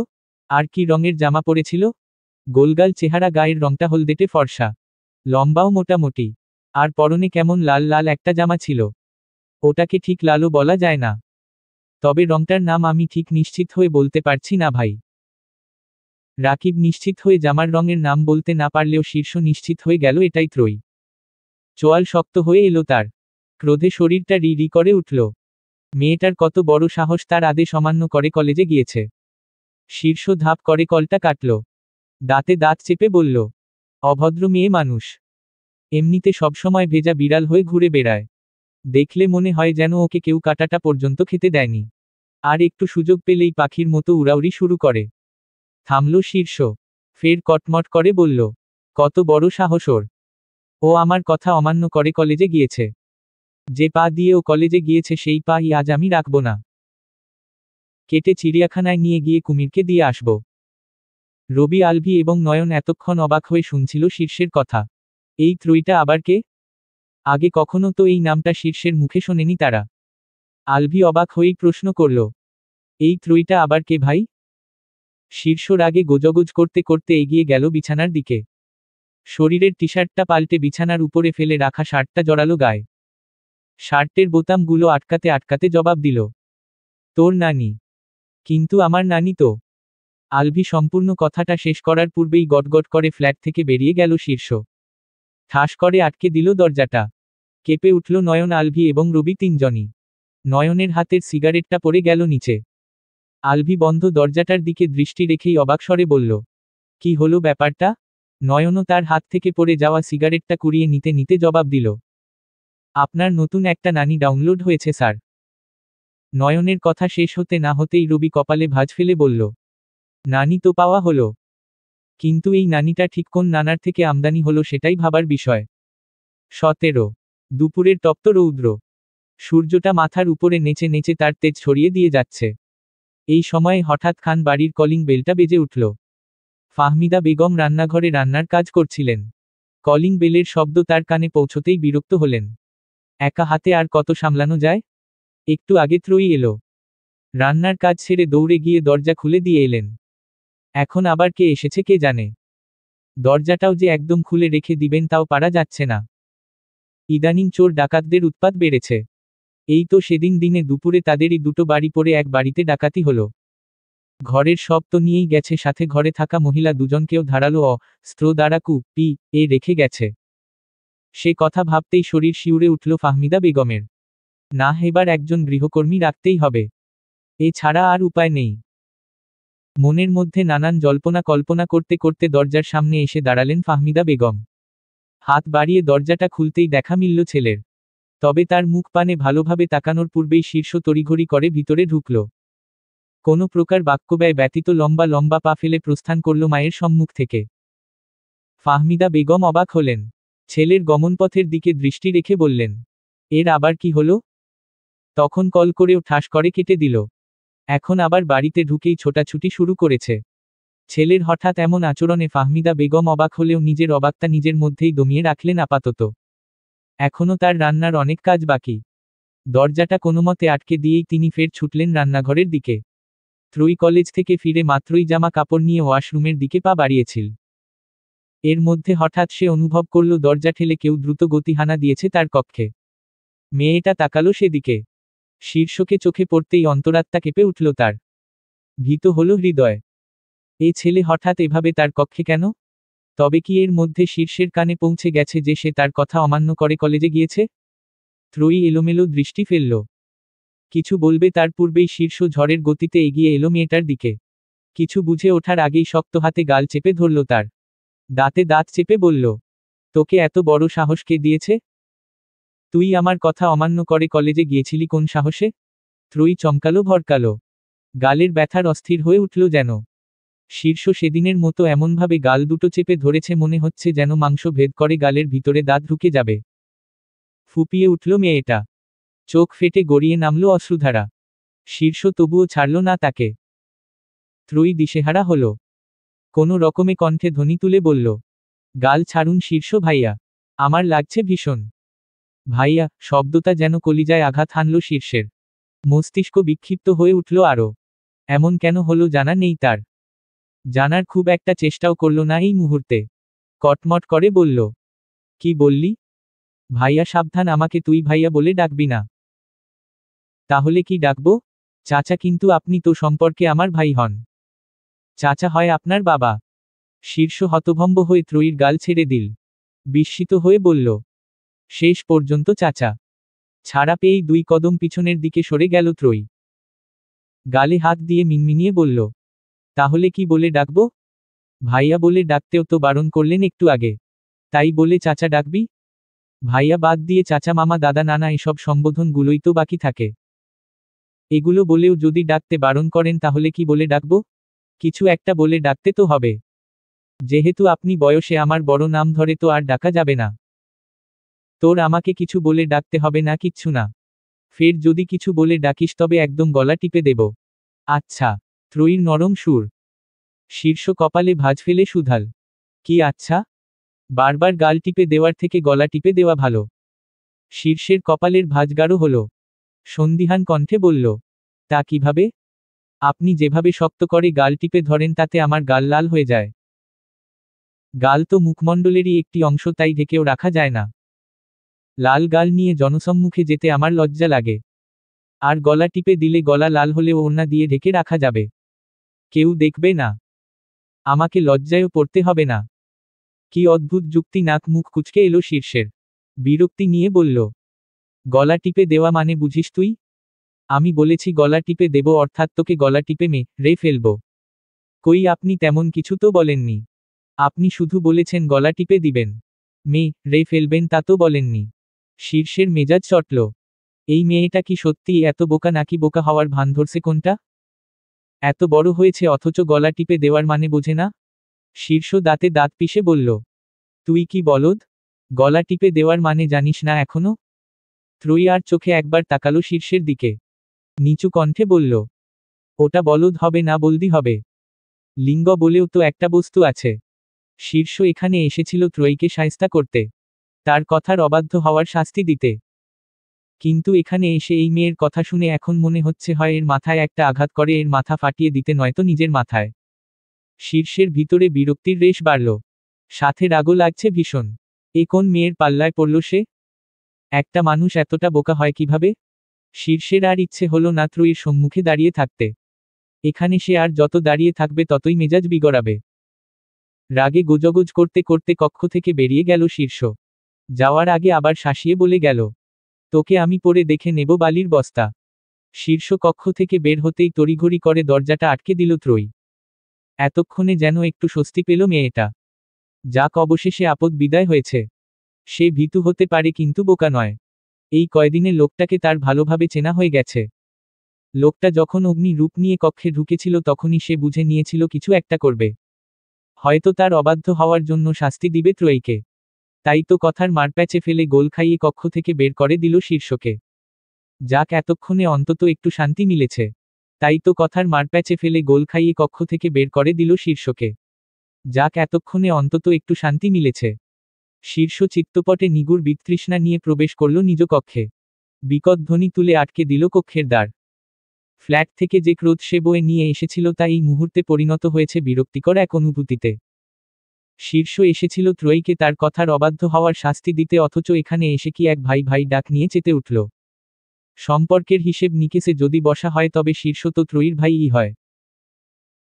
আর কি রঙের জামা পরেছিল? গোলগাল চেহারা, গায়ের রংটা হলদেটে ফর্সা, লম্বাও মোটামুটি। আর পরনে কেমন লাল লাল একটা জামা ছিল। ওটাকে ঠিক লালও বলা যায় না। তবে রংটার নাম আমি ঠিক নিশ্চিত হয়ে বলতে পারছি না ভাই। রাকিব নিশ্চিত হয়ে জামার রঙের নাম বলতে না পারলেও শীর্ষ নিশ্চিত হয়ে গেল এটাই ত্রয়ী। চোয়াল শক্ত হয়ে এলো তার। ক্রোধে শরীরটা রি রি করে উঠল। মেয়েটার কত বড় সাহস, তার আদেশ অমান্য করে কলেজে গিয়েছে। শীর্ষ ধাপ করে কলটা কাটল। দাঁতে দাঁত চেপে বলল, অভদ্র মেয়ে মানুষ। এমনিতে সবসময় ভেজা বিড়াল হয়ে ঘুরে বেড়ায়। দেখলে মনে হয় যেন ওকে কেউ কাঁটাটা পর্যন্ত খেতে দেয়নি। আর একটু সুযোগ পেলেই পাখির মতো উড়াউড়ি শুরু করে। থামল শীর্ষ। ফের কটমট করে বলল, কত বড় সাহস ওর! ও আমার কথা অমান্য করে কলেজে গিয়েছে। যে পা দিয়ে ও কলেজে গিয়েছে সেই পাই আজ আমি রাখব না। কেটে চিড়িয়াখানায় নিয়ে গিয়ে কুমিরকে দিয়ে আসব। রবি, আলভি এবং নয়ন এতক্ষণ অবাক হয়ে শুনছিল শীর্ষের কথা। এই ত্রয়ীটা আবার কে? আগে কখনো তো এই নামটা শীর্ষের মুখে শোনেনি তারা। আলভি অবাক হয়েই প্রশ্ন করল, এই ত্রয়ীটা আবার কে ভাই? শীর্ষ রাগে গোজগোজ করতে করতে এগিয়ে গেল বিছানার দিকে। শরীরের টি-শার্টটা পাল্টে বিছানার উপরে ফেলে রাখা শার্টটা জড়ালো গায়ে। শার্টের বোতামগুলো আটকাতে আটকাতে জবাব দিল, তোর নানি। কিন্তু আমার নানি তো। আলভি সম্পূর্ণ কথাটা শেষ করার পূর্বেই গটগট করে ফ্ল্যাট থেকে বেরিয়ে গেল শীর্ষ। ঠাস করে আটকে দিল দরজাটা। কেঁপে উঠল নয়ন, আলভি এবং রবি তিনজনই। নয়নের হাতের সিগারেটটা পড়ে গেল নিচে। আলভি বন্ধ দরজাটার দিকে দৃষ্টি রেখেই অবাক স্বরে বলল, কি হলো ব্যাপারটা? নয়নও তার হাত থেকে পড়ে যাওয়া সিগারেটটা কুড়িয়ে নিতে নিতে জবাব দিল, আপনার নতুন একটা নানি ডাউনলোড হয়েছে স্যার। নয়নের কথা শেষ হতে না হতেই রবি কপালে ভাঁজ ফেলে বলল, নানি তো পাওয়া হলো, কিন্তু এই নানিটা ঠিক কোন নানার থেকে আমদানি হলো সেটাই ভাবার বিষয়। 17 দুপুরের তপ্ত রৌদ্র। সূর্যটা মাথার উপরে নেচে নেচে তার তেজ ছড়িয়ে দিয়ে যাচ্ছে। এই সময়ে হঠাৎ খান বাড়ির কলিং বেলটা বেজে উঠল। ফাহমিদা বেগম রান্নাঘরে রান্নার কাজ করছিলেন। কলিং বেলের শব্দ তার কানে পৌঁছতেই বিরক্ত হলেন। একা হাতে আর কত সামলানো যায়? একটু আগে ত্রয়ী এলো। রান্নার কাজ ছেড়ে দৌড়ে গিয়ে দরজা খুলে দিয়ে এলেন। এখন আবার কে এসেছে কে জানে। দরজাটাও যে একদম খুলে রেখে দিবেন তাও পারা যাচ্ছে না। ইদানিং চোর ডাকাতদের উৎপাত বেড়েছে। এই তো সেদিন দিনে দুপুরে তাদেরই দুটো বাড়ি পড়ে এক বাড়িতে ডাকাতি হলো। ঘরের সব তো নিয়েই গেছে, সাথে ঘরে থাকা মহিলা দুজনকেও ধারালো অস্ত্র দ্বারা রেখে গেছে। সে কথা ভাবতেই শরীর শিউরে উঠল ফাহমিদা বেগমের। না, এবার একজন গৃহকর্মী রাখতেই হবে, এ ছাড়া আর উপায় নেই। মনের মধ্যে নানান জল্পনা কল্পনা করতে করতে দরজার সামনে এসে দাঁড়ালেন ফাহমিদা বেগম। হাত বাড়িয়ে দরজাটা খুলতেই দেখা মিলল ছেলের। তবে তার মুখ পানে ভালোভাবে তাকানোর পূর্বেই শীর্ষ তড়িঘড়ি করে ভিতরে ঢুকল। কোনো প্রকার বাক্যব্যয় ব্যতীত লম্বা লম্বা পা ফেলে প্রস্থান করল মায়ের সম্মুখ থেকে। ফাহমিদা বেগম অবাক হলেন। ছেলের গমনপথের দিকে দৃষ্টি রেখে বললেন, এর আবার কি হলো? তখন কল করেও ঠাস করে কেটে দিল। এখন আবার বাড়িতে ঢুকেই ছোটাছুটি শুরু করেছে। ছেলের হঠাৎ এমন আচরণে ফাহমিদা বেগম অবাক হলেও নিজের অবাকতা নিজের মধ্যেই দমিয়ে রাখলেন আপাতত। এখনও তার রান্নার অনেক কাজ বাকি। দরজাটা কোনোমতে আটকে দিয়েই তিনি ফের ছুটলেন রান্নাঘরের দিকে। ত্রয়ী কলেজ থেকে ফিরে মাত্রই জামা কাপড় নিয়ে ওয়াশরুমের দিকে পা বাড়িয়েছিল। এর মধ্যে হঠাৎ সে অনুভব করল দরজা ঠেলে কেউ দ্রুত গতি হানা দিয়েছে তার কক্ষে। মেয়েটা তাকালো সেদিকে। শীর্ষকে চোখে পড়তেই অন্তরাত্মা কেঁপে উঠল তার। ভীত হল হৃদয়। এ ছেলে হঠাৎ এভাবে তার কক্ষে কেন? তবে কি এর মধ্যে শীর্ষের কানে পৌঁছে গেছে যে সে তার কথা অমান্য করে কলেজে গিয়েছে? ত্রয়ী এলোমেলো দৃষ্টি ফেলল। কিছু বলবে তার পূর্বেই শীর্ষ ঝড়ের গতিতে এগিয়ে এলো মেয়েটার দিকে। কিছু বুঝে ওঠার আগেই শক্ত হাতে গাল চেপে ধরল তার। দাঁতে দাঁত চেপে বলল, তোকে এত বড় সাহস কে দিয়েছে? তুই আমার কথা অমান্য করে কলেজে গিয়েছিলি কোন সাহসে? ত্রয়ী চমকালো ভরকালো। গালের ব্যথার অস্থির হয়ে উঠল যেন। শীর্ষ সেদিনের মতো এমনভাবে গাল দুটো চেপে ধরেছে মনে হচ্ছে যেন মাংস ভেদ করে গালের ভিতরে দাঁত ঢুকে যাবে। ফুপিয়ে উঠল মেয়েটা। চোখ ফেটে গড়িয়ে নামল অশ্রুধারা। শীর্ষ তবুও ছাড়ল না তাকে। ত্রয়ী দিশেহারা হল। কোনো রকমে কণ্ঠে ধ্বনি তুলে বলল, গাল ছাড়ুন শীর্ষ ভাইয়া, আমার লাগছে ভীষণ। ভাইয়া শব্দটা যেন কলিজায় আঘাত হানল শীর্ষের। মস্তিষ্ক বিক্ষিপ্ত হয়ে উঠল আরও। এমন কেন হলো জানা নেই তার। জানার খুব একটা চেষ্টাও করল না এই মুহূর্তে। কটমট করে বলল, কি বললি? ভাইয়া সাবধান, আমাকে তুই ভাইয়া বলে ডাকবি না। তাহলে কি ডাকবো? চাচা, কিন্তু আপনি তো সম্পর্কে আমার ভাই হন। চাচা হয় আপনার বাবা। শীর্ষ হতভম্ব হয়ে ত্রয়ীর গাল ছেড়ে দিল। বিস্মিত হয়ে বলল, শেষ পর্যন্ত চাচা। ছাড়া পেয়েই 2 কদম পিছনের দিকে সরে গেল ত্রয়ী। গালে হাত দিয়ে মিনমিনিয়ে বলল, তাহলে কি বলে ডাকবো? ভাইয়া বলে ডাকতেও তো বারণ করলেন একটু আগে। তাই বলে চাচা ডাকবি? ভাইয়া বাদ দিয়ে চাচা, মামা, দাদা, নানা এসব সম্বোধনগুলোই তো বাকি থাকে। এগুলো বলেও যদি ডাকতে বারণ করেন তাহলে কি বলে ডাকবো? কিছু একটা বলে ডাকতে তো হবে। যেহেতু আপনি বয়সে আমার বড়, নাম ধরে তো আর ডাকা যাবে না। তোর আমাকে কিছু বলে ডাকতে হবে না, কিচ্ছু না। ফের যদি কিছু বলে ডাকিস তবে একদম গলা টিপে দেব। আচ্ছা। ত্রয়ীর নরম সুর। শীর্ষ কপালে ভাঁজ ফেলে শুধাল, কি আচ্ছা? বারবার গাল টিপে দেওয়ার থেকে গলা টিপে দেওয়া ভালো। শীর্ষের কপালের ভাঁজ গাঢ় হল। সন্দিহান কণ্ঠে বলল, তা কিভাবে? আপনি যেভাবে শক্ত করে গাল টিপে ধরেন তাতে আমার গাল লাল হয়ে যায়। গাল তো মুখমণ্ডলেরই একটি অংশ, তাই ঢেকেও রাখা যায় না। লাল গাল নিয়ে জনসম্মুখে যেতে আমার লজ্জা লাগে। আর গলা টিপে দিলে গলা লাল হলেও ওড়না দিয়ে ঢেকে রাখা যাবে। কেউ দেখবে না। আমাকে লজ্জায়ও পড়তে হবে না। কি অদ্ভুত যুক্তি! নাক মুখ কুঁচকে এলো শীর্ষের। বিরক্তি নিয়ে বলল, গলা টিপে দেওয়া মানে বুঝিস তুই? আমি বলেছি গলা টিপে দেব, অর্থাৎ তোকে গলা টিপে রে ফেলব। কই, আপনি তেমন কিছু তো বলেননি। আপনি শুধু বলেছেন গলা টিপে দিবেন। রে ফেলবেন তা তো বলেননি। শীর্ষের মেজাজ চটল। এই মেয়েটা কি সত্যিই এত বোকা, নাকি বোকা হওয়ার ভান ধরছে কোনটা? এত বড় হয়েছে অথচ গলা টিপে দেওয়ার মানে বোঝে না। শীর্ষ দাঁতে দাঁত পিষে বলল, তুই কি বলদ? গলা টিপে দেওয়ার মানে জানিস না এখনো? ত্রয়ী আর চোখে একবার তাকালো শীর্ষের দিকে। নিচু কণ্ঠে বলল, ওটা বলদ হবে না, বলদি হবে। লিঙ্গ বলেও তো একটা বস্তু আছে। শীর্ষ এখানে এসেছিল ত্রয়ীকে শায়েস্তা করতে, তার কথার অবাধ্য হওয়ার শাস্তি দিতে। কিন্তু এখানে এসে এই মেয়ের কথা শুনে এখন মনে হচ্ছে হয় এর মাথায় একটা আঘাত করে এর মাথা ফাটিয়ে দিতে, নয়তো নিজের মাথায়। শীর্ষের ভিতরে বিরক্তির রেশ বাড়ল। সাথে রাগও লাগছে ভীষণ। এ কোন মেয়ের পাল্লায় পড়ল সে? একটা মানুষ এতটা বোকা হয় কিভাবে? শীর্ষের আর ইচ্ছে হলো না ত্রয়ীর সম্মুখে দাঁড়িয়ে থাকতে। এখানে সে আর যত দাঁড়িয়ে থাকবে ততই মেজাজ বিগড়াবে। রাগে গোজগোজ করতে করতে কক্ষ থেকে বেরিয়ে গেল শীর্ষ। যাওয়ার আগে আবার শাসিয়ে বলে গেল, তোকে আমি পরে দেখে নেব বালির বস্তা। শীর্ষ কক্ষ থেকে বের হতেই তড়িঘড়ি করে দরজাটা আটকে দিল ত্রয়ী। এতক্ষণে যেন একটু স্বস্তি পেল মেয়েটা। যাক, অবশেষে আপদ বিদায় হয়েছে। সে ভীতু হতে পারে কিন্তু বোকা নয়। এই কয়দিনে লোকটাকে তার ভালোভাবে চেনা হয়ে গেছে। লোকটা যখন অগ্নি রূপ নিয়ে কক্ষে ঢুকেছিল তখনই সে বুঝে নিয়েছিল কিছু একটা করবে। হয়তো তার অবাধ্য হওয়ার জন্য শাস্তি দিবে ত্রয়ীকে। তাই তো কথার মারপ্যাচে ফেলে গোল খাইয়ে কক্ষ থেকে বের করে দিল শীর্ষকে। যাক, এতক্ষণে অন্তত একটু শান্তি মিলেছে। তাই তো কথার মারপ্যাচে ফেলে গোল খাইয়ে কক্ষ থেকে বের করে দিল শীর্ষকে। যাক, এতক্ষণে অন্তত একটু শান্তি মিলেছে। শীর্ষ চিত্তপটে নিগুড় বিতৃষ্ণা নিয়ে প্রবেশ করল নিজ কক্ষে। বিকট ধ্বনি তুলে আটকে দিল কক্ষের দ্বার। ফ্ল্যাট থেকে যে ক্রোধ সে বয়ে নিয়ে এসেছিল তা এই মুহূর্তে পরিণত হয়েছে বিরক্তিকর এক অনুভূতিতে। শীর্ষ এসেছিল ত্রয়ীকে তার কথার অবাধ্য হওয়ার শাস্তি দিতে, অথচ এখানে এসে কি এক ভাই ভাই ডাক নিয়ে চেতে উঠল। সম্পর্কের হিসেব নিকেশে যদি বসা হয় তবে শীর্ষ তো ত্রয়ীর ভাইই হয়।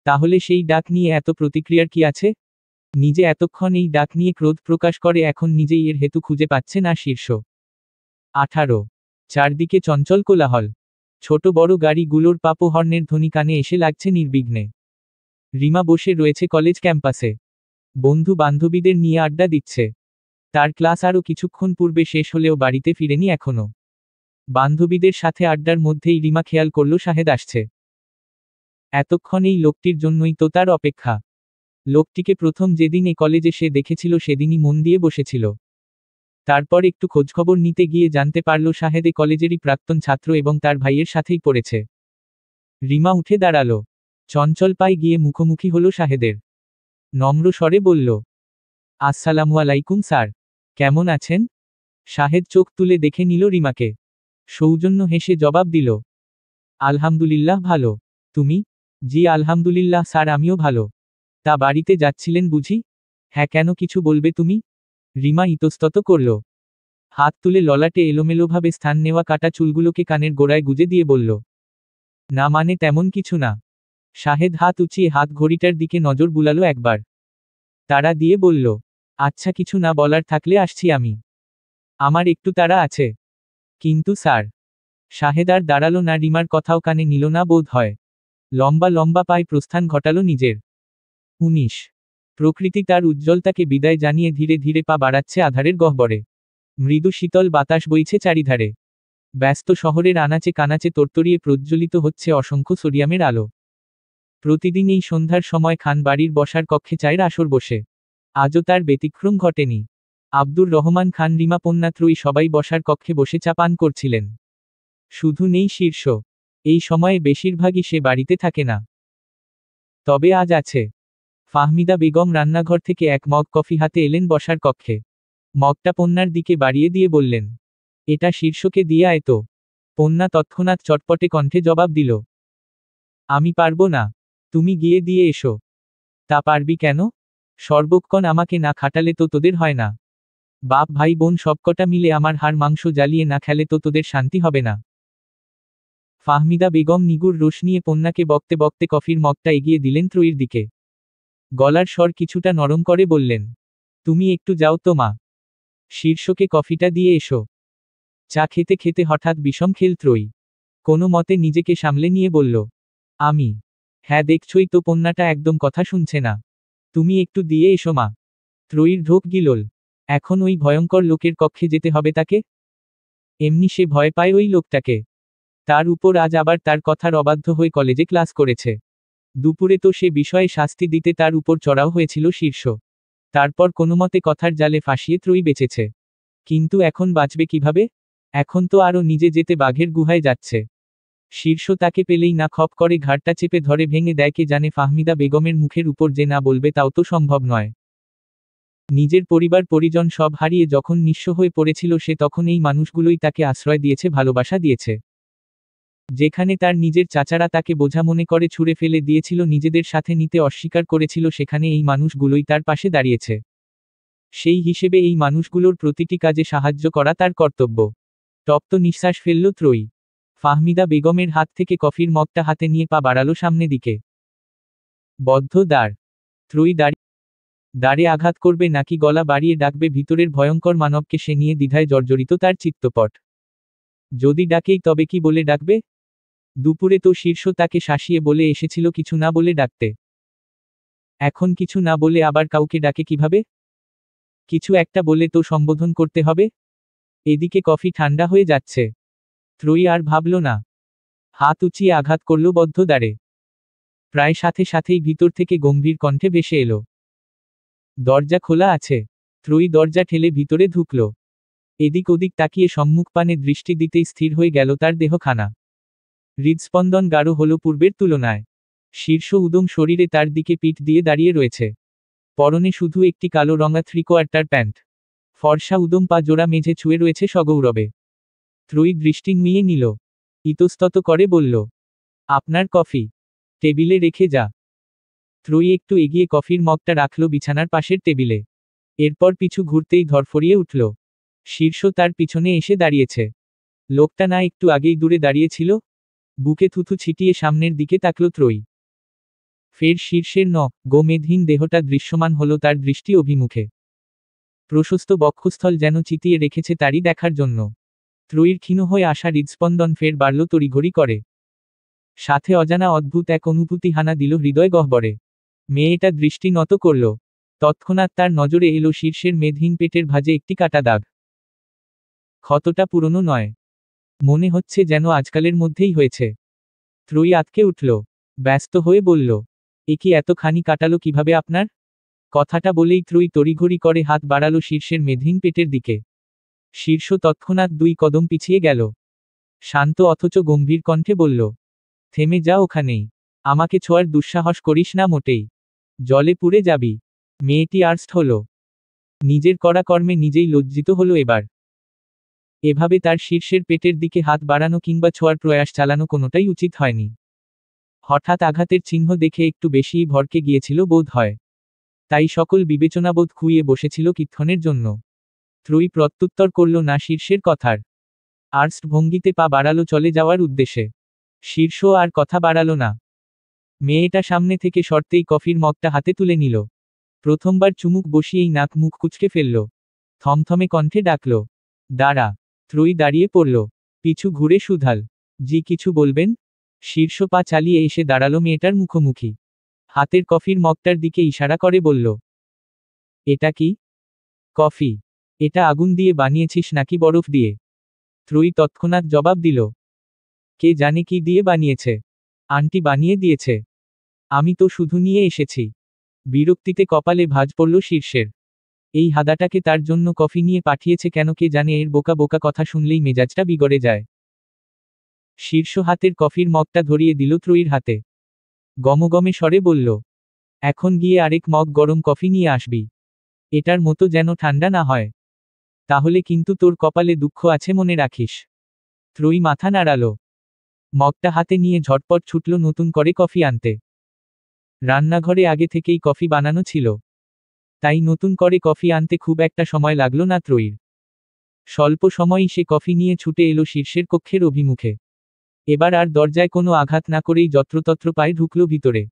তাহলে সেই ডাক নিয়ে এত প্রতিক্রিয়ার কি আছে? নিজে এতক্ষণ এই ডাক নিয়ে ক্রোধ প্রকাশ করে, এখন নিজেই এর হেতু খুঁজে পাচ্ছে না শীর্ষ। 18। চারদিকে চঞ্চল কোলাহল। ছোট বড় গাড়িগুলোর পাপো হর্নের ধ্বনি কানে এসে লাগছে নির্বিঘ্নে। রিমা বসে রয়েছে কলেজ ক্যাম্পাসে। বন্ধু বান্ধবীদের নিয়ে আড্ডা দিচ্ছে। তার ক্লাস আরও কিছুক্ষণ পূর্বে শেষ হলেও বাড়িতে ফিরেনি এখনো। বান্ধবীদের সাথে আড্ডার মধ্যেই রিমা খেয়াল করল শাহেদ আসছে। এতক্ষণ এই লোকটির জন্যই তো তার অপেক্ষা। লোকটিকে প্রথম যেদিন এ কলেজে সে দেখেছিল সেদিনই মন দিয়ে বসেছিল। তারপর একটু খোঁজখবর নিতে গিয়ে জানতে পারল শাহেদ এ কলেজেরই প্রাক্তন ছাত্র এবং তার ভাইয়ের সাথেই পড়েছে। রিমা উঠে দাঁড়ালো। চঞ্চল পায়ে গিয়ে মুখোমুখি হলো শাহেদের। নম্র স্বরে বলল, আসসালামু আলাইকুম স্যার, কেমন আছেন? শাহেদ চোখ তুলে দেখে নিল রিমাকে। সৌজন্য হেসে জবাব দিল, আলহামদুলিল্লাহ ভালো। তুমি? জি আলহামদুলিল্লাহ স্যার, আমিও ভালো। তা বাড়িতে যাচ্ছিলেন বুঝি? হ্যাঁ, কেন কিছু বলবে তুমি? রিমা ইতস্তত করল। হাত তুলে ললাটে এলোমেলোভাবে স্থান নেওয়া কাটা চুলগুলোকে কানের গোড়ায় গুজে দিয়ে বলল, না মানে তেমন কিছু না। শাহেদ হাত উঁচিয়ে হাত ঘড়িটার দিকে নজর বুলালো একবার। তাড়া দিয়ে বলল, আচ্ছা, কিছু না বলার থাকলে আসছি আমি। আমার একটু তাড়া আছে। কিন্তু স্যার। শাহেদ আর দাঁড়ালো না, রিমার কথাও কানে নিল না বোধ হয়। লম্বা লম্বা পায়ে প্রস্থান ঘটালো নিজের। 19। প্রকৃতি তার উজ্জ্বলতাকে বিদায় জানিয়ে ধীরে ধীরে পা বাড়াচ্ছে আধারের গহ্বরে। মৃদু শীতল বাতাস বইছে চারিধারে। ব্যস্ত শহরের আনাচে কানাচে তরতরিয়ে প্রজ্জ্বলিত হচ্ছে অসংখ্য সোডিয়ামের আলো। প্রতিদিন এই সন্ধ্যার সময় খান বাড়ির বসার কক্ষে চায়ের আসর বসে। আজও তার ব্যতিক্রম ঘটেনি। আব্দুর রহমান খান, রিমা পন্না ত্রয়ী সবাই বসার কক্ষে বসে চা পান করছিলেন। শুধু নেই শীর্ষ। এই সময়ে বেশিরভাগই সে বাড়িতে থাকে না। তবে আজ আছে। ফাহমিদা বেগম রান্নাঘর থেকে এক মগ কফি হাতে এলেন বসার কক্ষে। মগটা পন্নার দিকে বাড়িয়ে দিয়ে বললেন, এটা শীর্ষকে দিয়ে আয় তো। পন্না তৎক্ষণাৎ চটপটে কণ্ঠে জবাব দিল, আমি পারবো না। তুমি গিয়ে দিয়ে এসো। তা পারবি কেন? সর্বক্ষণ আমাকে না খাটালে তো তোদের হয় না। বাপ ভাই বোন সবকটা মিলে আমার হাড় মাংস জ্বালিয়ে না খেলে তো তোদের শান্তি হবে না। ফাহমিদা বেগম নিগুড় রোষ নিয়ে পন্নাকে বকতে বকতে কফির মগটা এগিয়ে দিলেন ত্রয়ীর দিকে। গলার স্বর কিছুটা নরম করে বললেন, তুমি একটু যাও তো মা। শীর্ষকে কফিটা দিয়ে এসো। চা খেতে খেতে হঠাৎ বিষম খেল ত্রয়ী। কোনো মতে নিজেকে সামলে নিয়ে বলল, আমি? হ্যাঁ, দেখছই তো পন্নাটা একদম কথা শুনছে না। তুমি একটু দিয়ে এসো মা। ত্রয়ীর ঢোক গিলল। এখন ওই ভয়ঙ্কর লোকের কক্ষে যেতে হবে তাকে? এমনি সে ভয় পায় ওই লোকটাকে। তার উপর আজ আবার তার কথার অবাধ্য হয়ে কলেজে ক্লাস করেছে। দুপুরে তো সে বিষয়ে শাস্তি দিতে তার উপর চড়াও হয়েছিল শীর্ষ। তারপর কোনোমতে কথার জালে ফাঁসিয়ে ত্রয়ী বেঁচেছে। কিন্তু এখন বাঁচবে কিভাবে? এখন তো আরও নিজে যেতে বাঘের গুহায় যাচ্ছে। শীর্ষ তাকে পেলেই না খপ করে ঘাড়টা চেপে ধরে ভেঙে দেয়। কে জানে ফাহমিদা বেগমের মুখের উপর যে না বলবে তাও তো সম্ভব নয়। নিজের পরিবার পরিজন সব হারিয়ে যখন নিঃস্ব হয়ে পড়েছিল সে, তখন এই মানুষগুলোই তাকে আশ্রয় দিয়েছে, ভালোবাসা দিয়েছে। যেখানে তার নিজের চাচারা তাকে বোঝা মনে করে ছুঁড়ে ফেলে দিয়েছিল, নিজেদের সাথে নিতে অস্বীকার করেছিল, সেখানে এই মানুষগুলোই তার পাশে দাঁড়িয়েছে। সেই হিসেবে এই মানুষগুলোর প্রতিটি কাজে সাহায্য করা তার কর্তব্য। তপ্ত নিঃশ্বাস ফেলল ত্রয়ী। ফাহমিদা বেগমের হাত থেকে কফির মগটা হাতে নিয়ে পা বাড়ালো সামনে দিকে। বদ্ধ দ্বার। ত্রয়ী দ্বারে আঘাত করবে নাকি গলা বাড়িয়ে ডাকবে ভিতরের ভয়ঙ্কর মানবকে সে নিয়ে দ্বিধায় জর্জরিত তার চিত্তপট। যদি ডাকেই তবে কি বলে ডাকবে? দুপুরে তো শীর্ষ তাকে শাসিয়ে বলে এসেছিল কিছু না বলে ডাকতে। এখন কিছু না বলে আবার কাউকে ডাকে কিভাবে? কিছু একটা বলে তো সম্বোধন করতে হবে। এদিকে কফি ঠান্ডা হয়ে যাচ্ছে। ত্রয়ী আর ভাবল না। হাত উঁচিয়ে আঘাত করল বদ্ধ দ্বারে। প্রায় সাথে সাথেই ভিতর থেকে গম্ভীর কণ্ঠে ভেসে এলো, দরজা খোলা আছে। ত্রয়ী দরজা ঠেলে ভিতরে ঢুকল। এদিক ওদিক তাকিয়ে সম্মুখপানে দৃষ্টি দিতেই স্থির হয়ে গেল তার দেহখানা। হৃদস্পন্দন গাঢ় হল পূর্বের তুলনায়। শীর্ষ উদম শরীরে তার দিকে পিঠ দিয়ে দাঁড়িয়ে রয়েছে। পরনে শুধু একটি কালো রঙা থ্রি-কোয়ার্টার প্যান্ট। ফর্সা উদম পা জোড়া মেঝে ছুঁয়ে রয়েছে সগৌরবে। ত্রয়ী দৃষ্টি নুইয়ে নিল। ইতস্তত করে বলল, আপনার কফি। টেবিলে রেখে যা। ত্রয়ী একটু এগিয়ে কফির মগটা রাখল বিছানার পাশের টেবিলে। এরপর পিছু ঘুরতেই ধরফরিয়ে উঠল। শীর্ষ তার পিছনে এসে দাঁড়িয়েছে। লোকটা না একটু আগেই দূরে দাঁড়িয়েছিল? বুকে থুথু ছিটিয়ে সামনের দিকে তাকল ত্রয়ী। ফের শীর্ষের গোমেধহীন দেহটা দৃশ্যমান হল তার দৃষ্টি অভিমুখে। প্রশস্ত বক্ষস্থল যেন চিতিয়ে রেখেছে তারই দেখার জন্য। ত্রয়ীর ক্ষীণ হয়ে আসা হৃদস্পন্দন ফের বাড়ল তড়িঘড়ি করে। সাথে অজানা অদ্ভুত এক অনুভূতি হানা দিল হৃদয় গহ্বরে। মেয়েটা দৃষ্টি নত করল। তৎক্ষণাৎ তার নজরে এলো শীর্ষের মেদহীন পেটের ভাঁজে একটি কাটা দাগ। ক্ষতটা পুরনো নয়। মনে হচ্ছে যেন আজকালের মধ্যেই হয়েছে। ত্রয়ী আঁতকে উঠল। ব্যস্ত হয়ে বলল, এ কি এতখানি কাটালো কিভাবে আপনার? কথাটা বলেই ত্রয়ী তড়িঘড়ি করে হাত বাড়ালো শীর্ষের মেদহীন পেটের দিকে। শীর্ষ তৎক্ষণাৎ 2 কদম পিছিয়ে গেল। শান্ত অথচ গম্ভীর কণ্ঠে বলল, থেমে যা ওখানেই। আমাকে ছোঁয়ার দুঃসাহস করিস না মোটেই। জলে পুড়ে যাবি। মেয়েটি আর্স্ট হল। নিজের করা কর্মে নিজেই লজ্জিত হলো এবার। এভাবে তার শীর্ষের পেটের দিকে হাত বাড়ানো কিংবা ছোঁয়ার প্রয়াস চালানো কোনোটাই উচিত হয়নি। হঠাৎ আঘাতের চিহ্ন দেখে একটু বেশিই ভড়কে গিয়েছিল বোধ হয়। তাই সকল বিবেচনাবোধ খুইয়ে বসেছিল কিক্ষণের জন্য। ত্রয়ী প্রত্যুত্তর করল না শীর্ষের কথার। আর্স্ট ভঙ্গিতে পা বাড়ালো চলে যাওয়ার উদ্দেশ্যে। শীর্ষ আর কথা বাড়ালো না। মেয়েটা সামনে থেকে সরতেই কফির মগটা হাতে তুলে নিল। প্রথমবার চুমুক বসিয়েই নাক মুখ কুঁচকে ফেলল। থমথমে কণ্ঠে ডাকল, দাঁড়া। ত্রয়ী দাঁড়িয়ে পড়ল। পিছু ঘুরে শুধাল, জি কিছু বলবেন? শীর্ষ পা চালিয়ে এসে দাঁড়ালো মেয়েটার মুখোমুখি। হাতের কফির মগটার দিকে ইশারা করে বলল, এটা কি? কফি। এটা আগুন দিয়ে বানিয়েছিস নাকি বরফ দিয়ে? ত্রয়ী তৎক্ষণাৎ জবাব দিল, কে জানে কি দিয়ে বানিয়েছে। আন্টি বানিয়ে দিয়েছে। আমি তো শুধু নিয়ে এসেছি। বিরক্তিতে কপালে ভাঁজ পড়ল শীর্ষের। এই হাদাটাকে তার জন্য কফি নিয়ে পাঠিয়েছে কেন কে জানে। এর বোকা বোকা কথা শুনলেই মেজাজটা বিগড়ে যায়। শীর্ষ হাতের কফির মগটা ধরিয়ে দিল ত্রয়ীর হাতে। গমগমে স্বরে বলল, এখন গিয়ে আরেক মগ গরম কফি নিয়ে আসবি। এটার মতো যেন ঠান্ডা না হয়। তাহলে কিন্তু তোর কপালে দুঃখ আছে মনে রাখিস। ত্রয়ী মাথা নাড়াল। মগটা হাতে নিয়ে ঝটপট ছুটল নতুন করে কফি আনতে। রান্নাঘরে আগে থেকেই কফি বানানো ছিল। তাই নতুন করে কফি আনতে খুব একটা সময় লাগল না ত্রয়ীর। স্বল্প সময়ই সে কফি নিয়ে ছুটে এলো শীর্ষের কক্ষের অভিমুখে। এবার আর দরজায় কোনো আঘাত না করেই যত্রতত্র পায়ে ঢুকল ভিতরে।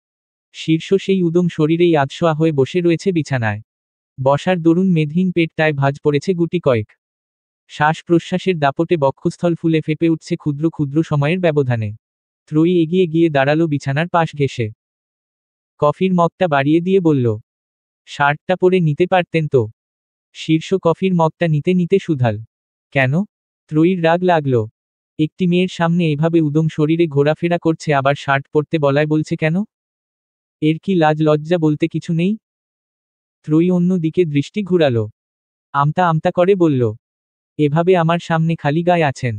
শীর্ষ সেই উদম শরীরেই আধশোয়া হয়ে বসে রয়েছে বিছানায়। বসার দরুন মেদহীন পেটটায় ভাঁজ পড়েছে গুটি কয়েক। শ্বাস প্রশ্বাসের দাপটে বক্ষস্থল ফুলে ফেপে উঠছে ক্ষুদ্র ক্ষুদ্র সময়ের ব্যবধানে। ত্রয়ী এগিয়ে গিয়ে দাঁড়ালো বিছানার পাশ ঘেঁষে। কফির মগটা বাড়িয়ে দিয়ে বলল, শার্টটা পরে নিতে পারতেন তো। শীর্ষ কফির মগটা নিতে নিতে শুধাল, কেন? ত্রয়ীর রাগ লাগল। একটি মেয়ের সামনে এভাবে উদম শরীরে ঘোরাফেরা করছে আবার শার্ট পরতে বলায় বলছে কেন? এর কি লাজ লজ্জা বলতে কিছু নেই? ত্রয়ী অন্য দিকে দৃষ্টি ঘুরাল। আমতা আমতা করে বলল, এভাবে আমার সামনে খালি গায়ে আছেন।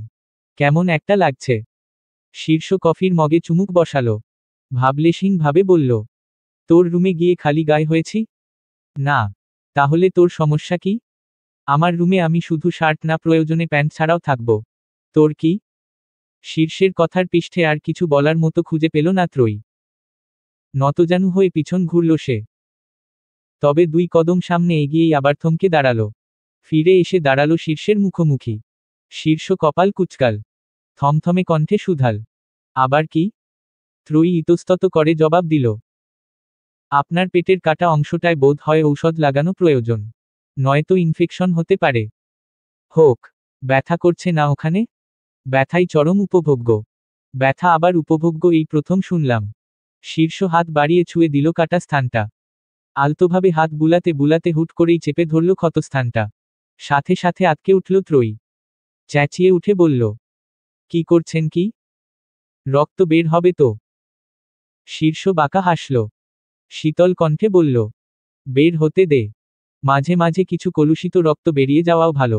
কেমন একটা লাগছে। শীর্ষ কফির মগে চুমুক বসালো। ভাবলেশহীন ভাবে বলল, তোর রুমে গিয়ে খালি গায়ে হয়েছি? না। তাহলে তোর সমস্যা কি? আমার রুমে আমি শুধু শার্ট না প্রয়োজনে প্যান্ট ছাড়াও থাকব। তোর কি? শীর্ষের কথার পৃষ্ঠে আর কিছু বলার মতো খুঁজে পেল না ত্রয়ী। নতজানু হয়ে পিছন ঘুরল সে। তবে 2 কদম সামনে এগিয়েই আবার থমকে দাঁড়ালো। ফিরে এসে দাঁড়ালো শীর্ষের মুখোমুখি। শীর্ষ কপাল কুঁচকাল। থমথমে কণ্ঠে সুধাল। আবার কি? ত্রয়ী ইতস্তত করে জবাব দিল। আপনার পেটের কাটা অংশটায় বোধ হয় ঔষধ লাগানো প্রয়োজন, নয়তো ইনফেকশন হতে পারে। হোক। ব্যথা করছে না ওখানে? ব্যথাই চরম উপভোগ্য। ব্যথা আবার উপভোগ্য এই প্রথম শুনলাম। শীর্ষ হাত বাড়িয়ে ছুঁয়ে দিল কাটা স্থানটা। আলতোভাবে হাত বুলাতে বুলাতে হুট করেই চেপে ধরল ক্ষতস্থানটা। সাথে সাথে আটকে উঠল ত্রয়ী। চেঁচিয়ে উঠে বলল, কি করছেন কি? রক্ত বের হবে তো? শীর্ষ বাঁকা হাসল। শীতল কণ্ঠে বলল, বের হতে দে। মাঝে মাঝে কিছু কলুষিত রক্ত বেরিয়ে যাওয়াও ভালো,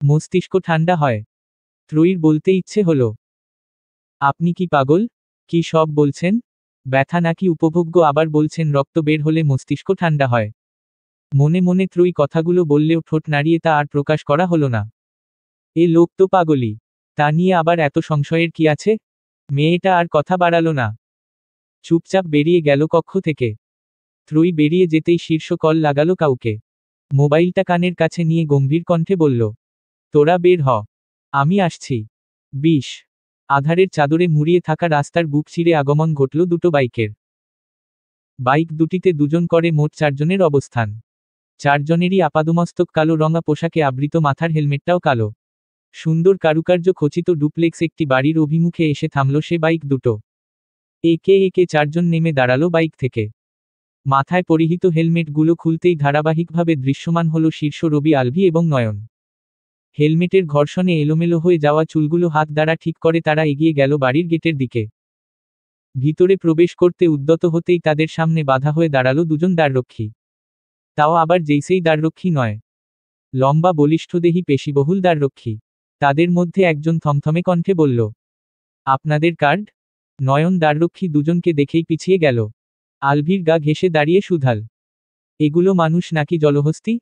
মস্তিষ্ক ঠান্ডা হয়। ত্রয়ীর বলতে ইচ্ছে হলো, আপনি কি পাগল? কি সব বলছেন? ব্যথা নাকি উপভোগ্য, আবার বলছেন রক্ত বের হলে মস্তিষ্ক ঠান্ডা হয়। মনে মনে ত্রয়ী কথাগুলো বললেও ঠোঁট নাড়িয়ে তা আর প্রকাশ করা হলো না। এ লোক তো পাগলই, তা নিয়ে আবার এত সংশয়ের কি আছে? মেয়েটা আর কথা বাড়ালো না, চুপচাপ বেরিয়ে গেল কক্ষ থেকে। ত্রয়ী বেরিয়ে যেতেই শীর্ষ কল লাগালো কাউকে। মোবাইলটা কানের কাছে নিয়ে গম্ভীর কণ্ঠে বলল, তোরা বের হ, আমি আসছি। 20 আধারের চাদরে মুড়িয়ে থাকা রাস্তার বুক চিরে আগমন ঘটল দুটো বাইকের। বাইক দুটিতে দুজন করে মোট 4 জনের অবস্থান। 4 জনেরই আপাদমস্তক কালো রঙা পোশাকে আবৃত, মাথার হেলমেটটাও কালো। সুন্দর কারুকার্য খচিত ডুপ্লেক্স একটি বাড়ির অভিমুখে এসে থামল সে বাইক দুটো। একে একে 4 জন নেমে দাঁড়ালো বাইক থেকে। মাথায় পরিহিত হেলমেটগুলো খুলতেই ধারাবাহিকভাবে দৃশ্যমান হলো শীর্ষ, রবি, আলভি এবং নয়ন। হেলমেটের ঘর্ষণে এলোমেলো হয়ে যাওয়া চুলগুলো হাত দ্বারা ঠিক করে তারা এগিয়ে গেল বাড়ির গেটের দিকে। ভিতরে প্রবেশ করতে উদ্যত হতেই তাদের সামনে বাধা হয়ে দাঁড়ালো দুজন দ্বাররক্ষী। তাও আবার যেইসেই দ্বাররক্ষী নয়, লম্বা বলিষ্ঠদেহী পেশিবহুল দ্বাররক্ষী। তাদের মধ্যে একজন থমথমে কণ্ঠে বলল, আপনাদের কার্ড? নয়ন দ্বাররক্ষী দুজনকে দেখেই পিছিয়ে গেল। আলভির গা ঘেঁষে দাঁড়িয়ে সুধাল, এগুলো মানুষ নাকি জলহস্তী?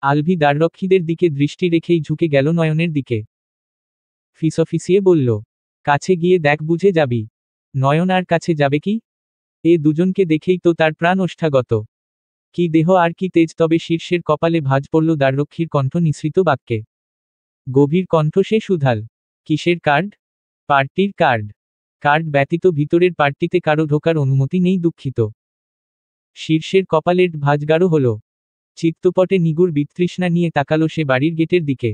আলভি দ্বাররক্ষীদের দিকে দৃষ্টি রেখেই ঝুঁকে গেল নয়নের দিকে। ফিসফিসিয়ে বলল, কাছে গিয়ে দেখ, বুঝে যাবি। নয়ন আর কাছে যাবে কি? এ দুজনকে দেখেই তো তার প্রাণ ওষ্ঠাগত। কি দেহ আর কি তেজ! তবে শীর্ষের কপালে ভাঁজ পড়ল দ্বাররক্ষীর কণ্ঠ নিঃসৃত বাক্যে। গভীর কণ্ঠ সে সুধাল, কিসের কার্ড? পার্টির কার্ড। কার্ড ব্যতীত ভিতরের পার্টিতে কারো ঢোকার অনুমতি নেই, দুঃখিত। শীর্ষের কপালের ভাঁজ গাঢ় হল। চিত্তপটে নিগুড় বিতৃষ্ণা নিয়ে তাকালো সে বাড়ির গেটের দিকে।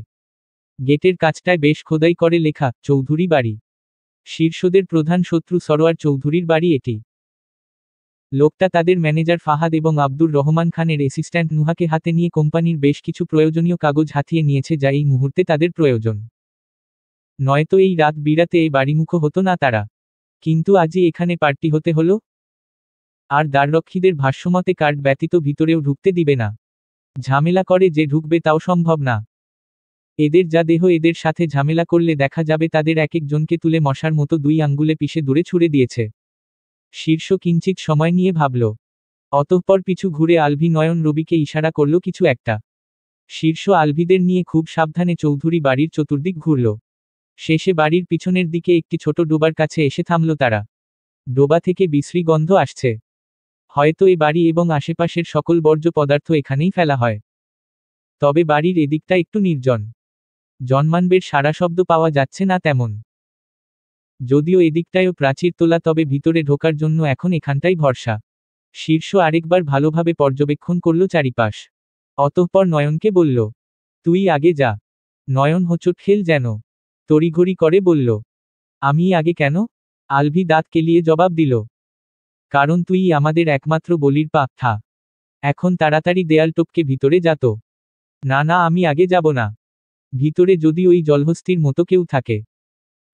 গেটের কাছটায় বেশ খোদাই করে লেখা, চৌধুরী বাড়ি। শীর্ষদের প্রধান শত্রু সরোয়ার চৌধুরীর বাড়ি এটি। লোকটা তাদের ম্যানেজার ফাহাদ এবং আব্দুর রহমান খানের অ্যাসিস্ট্যান্ট নুহাকে হাতে নিয়ে কোম্পানির বেশ কিছু প্রয়োজনীয় কাগজ হাতিয়ে নিয়েছে, যা এই মুহূর্তে তাদের প্রয়োজন। নয়তো এই রাত বিরাতে এই বাড়িমুখো হতো না তারা। কিন্তু আজই এখানে পার্টি হতে হলো। আর দ্বাররক্ষীদের ভাষ্যমতে কার্ড ব্যতীত ভিতরেও ঢুকতে দিবে না। ঝামেলা করে যে ঢুকবে তাও সম্ভব না। এদের যা দেহ, এদের সাথে ঝামেলা করলে দেখা যাবে তাদের এক একজনকে তুলে মশার মতো 2 আঙ্গুলে পিষে দূরে ছুড়ে দিয়েছে। শীর্ষ কিঞ্চিত সময় নিয়ে ভাবল। অতঃপর পিছু ঘুরে আলভি, নয়ন, রবিকে ইশারা করল কিছু একটা। শীর্ষ আলভিদের নিয়ে খুব সাবধানে চৌধুরী বাড়ির চতুর্দিক ঘুরল। শেষে বাড়ির পিছনের দিকে একটি ছোট ডোবার কাছে এসে থামল তারা। ডোবা থেকে বিশ্রী গন্ধ আসছে। হয়তো এ বাড়ি এবং আশেপাশের সকল বর্জ্য পদার্থ এখানেই ফেলা হয়। তবে বাড়ির এদিকটা একটু নির্জন। জন্মানবের সারা শব্দ পাওয়া যাচ্ছে না তেমন। যদিও এদিকটায়ও প্রাচীর তোলা, তবে ভিতরে ঢোকার জন্য এখন এখানটাই ভরসা। শীর্ষ আরেকবার ভালোভাবে পর্যবেক্ষণ করল চারিপাশ। অতঃপর নয়নকে বলল, তুই আগে যা। নয়ন হোঁচট খেল যেন, তড়িঘড়ি করে বলল, আমি আগে কেন? আলভি দাঁত কেলিয়ে জবাব দিল, কারণ তুই আমাদের একমাত্র বলির পাঠা। এখন তাড়াতাড়ি দেয়াল টপকে ভিতরে যা তো। না না, আমি আগে যাব না। ভিতরে যদি ওই জলহস্তির মতো কেউ থাকে,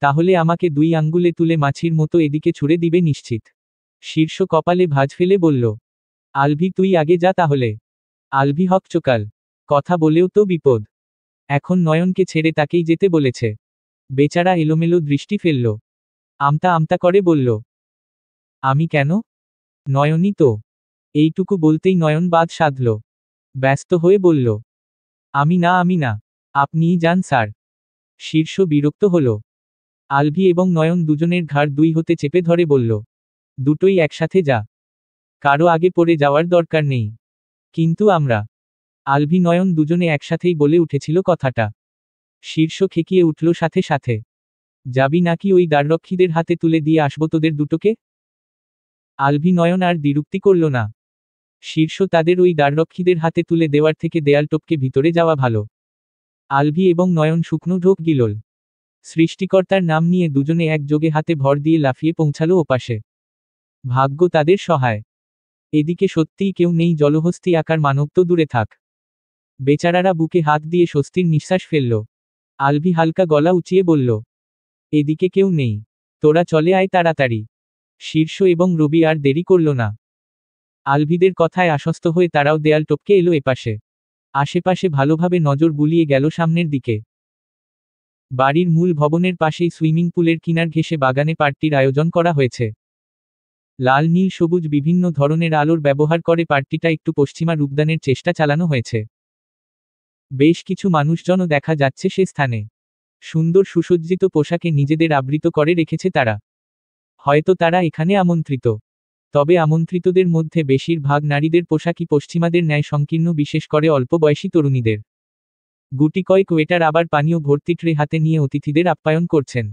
তাহলে আমাকে 2 আঙ্গুলে তুলে মাছির মতো এদিকে ছুড়ে দিবে নিশ্চিত। শীর্ষ কপালে ভাঁজ ফেলে বলল, আলভি তুই আগে যা তাহলে। আলভি হকচকাল, কথা বলেও তো বিপদ। এখন নয়নকে ছেড়ে তাকেই যেতে বলেছে। বেচারা এলোমেলো দৃষ্টি ফেলল। আমতা আমতা করে বলল, আমি কেন? নয়নই তো। এইটুকু বলতেই নয়ন বাদ সাধল। ব্যস্ত হয়ে বলল, আমি না, আপনিই যান স্যার। শীর্ষ বিরক্ত হল। আলভি এবং নয়ন দুজনের ঘাড় 2 হতে চেপে ধরে বলল, দুটোই একসাথে যা। কারো আগে পড়ে যাওয়ার দরকার নেই। কিন্তু আমরা। আলভি নয়ন দুজনে একসাথেই বলে উঠেছিল কথাটা। শীর্ষ খেকিয়ে উঠল সাথে সাথে। যাবি নাকি ওই দ্বাররক্ষীদের হাতে তুলে দিয়ে আসবো তোদের দুটোকে? আলভি নয়ন আর দ্বিরুক্তি করল না। শীর্ষ তাদের ওই দ্বাররক্ষীদের হাতে তুলে দেওয়ার থেকে দেয়াল টপকে ভিতরে যাওয়া ভালো। আলভি এবং নয়ন শুকনো ঢোক গিলল। সৃষ্টিকর্তার নাম নিয়ে দুজনে একযোগে হাতে ভর দিয়ে লাফিয়ে পৌঁছালো ওপাশে। ভাগ্য তাদের সহায়। এদিকে সত্যিই কেউ নেই, জলহস্তী আকার মানব তো দূরে থাক। বেচারারা বুকে হাত দিয়ে স্বস্তির নিঃশ্বাস ফেলল। আলভি হালকা গলা উঁচিয়ে বলল, এদিকে কেউ নেই, তোরা চলে আয় তাড়াতাড়ি। শীর্ষ এবং রবি আর দেরি করল না। আলভিদের কথায় আশ্বস্ত হয়ে তারাও দেয়াল টপকে এলো এপাশে। আশেপাশে ভালোভাবে নজর বুলিয়ে গেল সামনের দিকে। বাড়ির মূল ভবনের পাশেই সুইমিং পুলের কিনার ঘেঁষে বাগানে পার্টির আয়োজন করা হয়েছে। লাল নীল সবুজ বিভিন্ন ধরনের আলোর ব্যবহার করে পার্টিটা একটু পশ্চিমা রূপদানের চেষ্টা চালানো হয়েছে। বেশ কিছু মানুষজনও দেখা যাচ্ছে সে স্থানে। সুন্দর সুসজ্জিত পোশাকে নিজেদের আবৃত করে রেখেছে তারা। হয়তো তারা এখানে আমন্ত্রিত। তবে আমন্ত্রিতদের মধ্যে বেশিরভাগ নারীদের পোশাকই পশ্চিমাদের ন্যায় সংকীর্ণ, বিশেষ করে অল্প বয়সী তরুণীদের। গুটিকয়েক ওয়েটার আবার পানীয় ভর্তি ট্রে হাতে নিয়ে অতিথিদের আপ্যায়ন করছেন।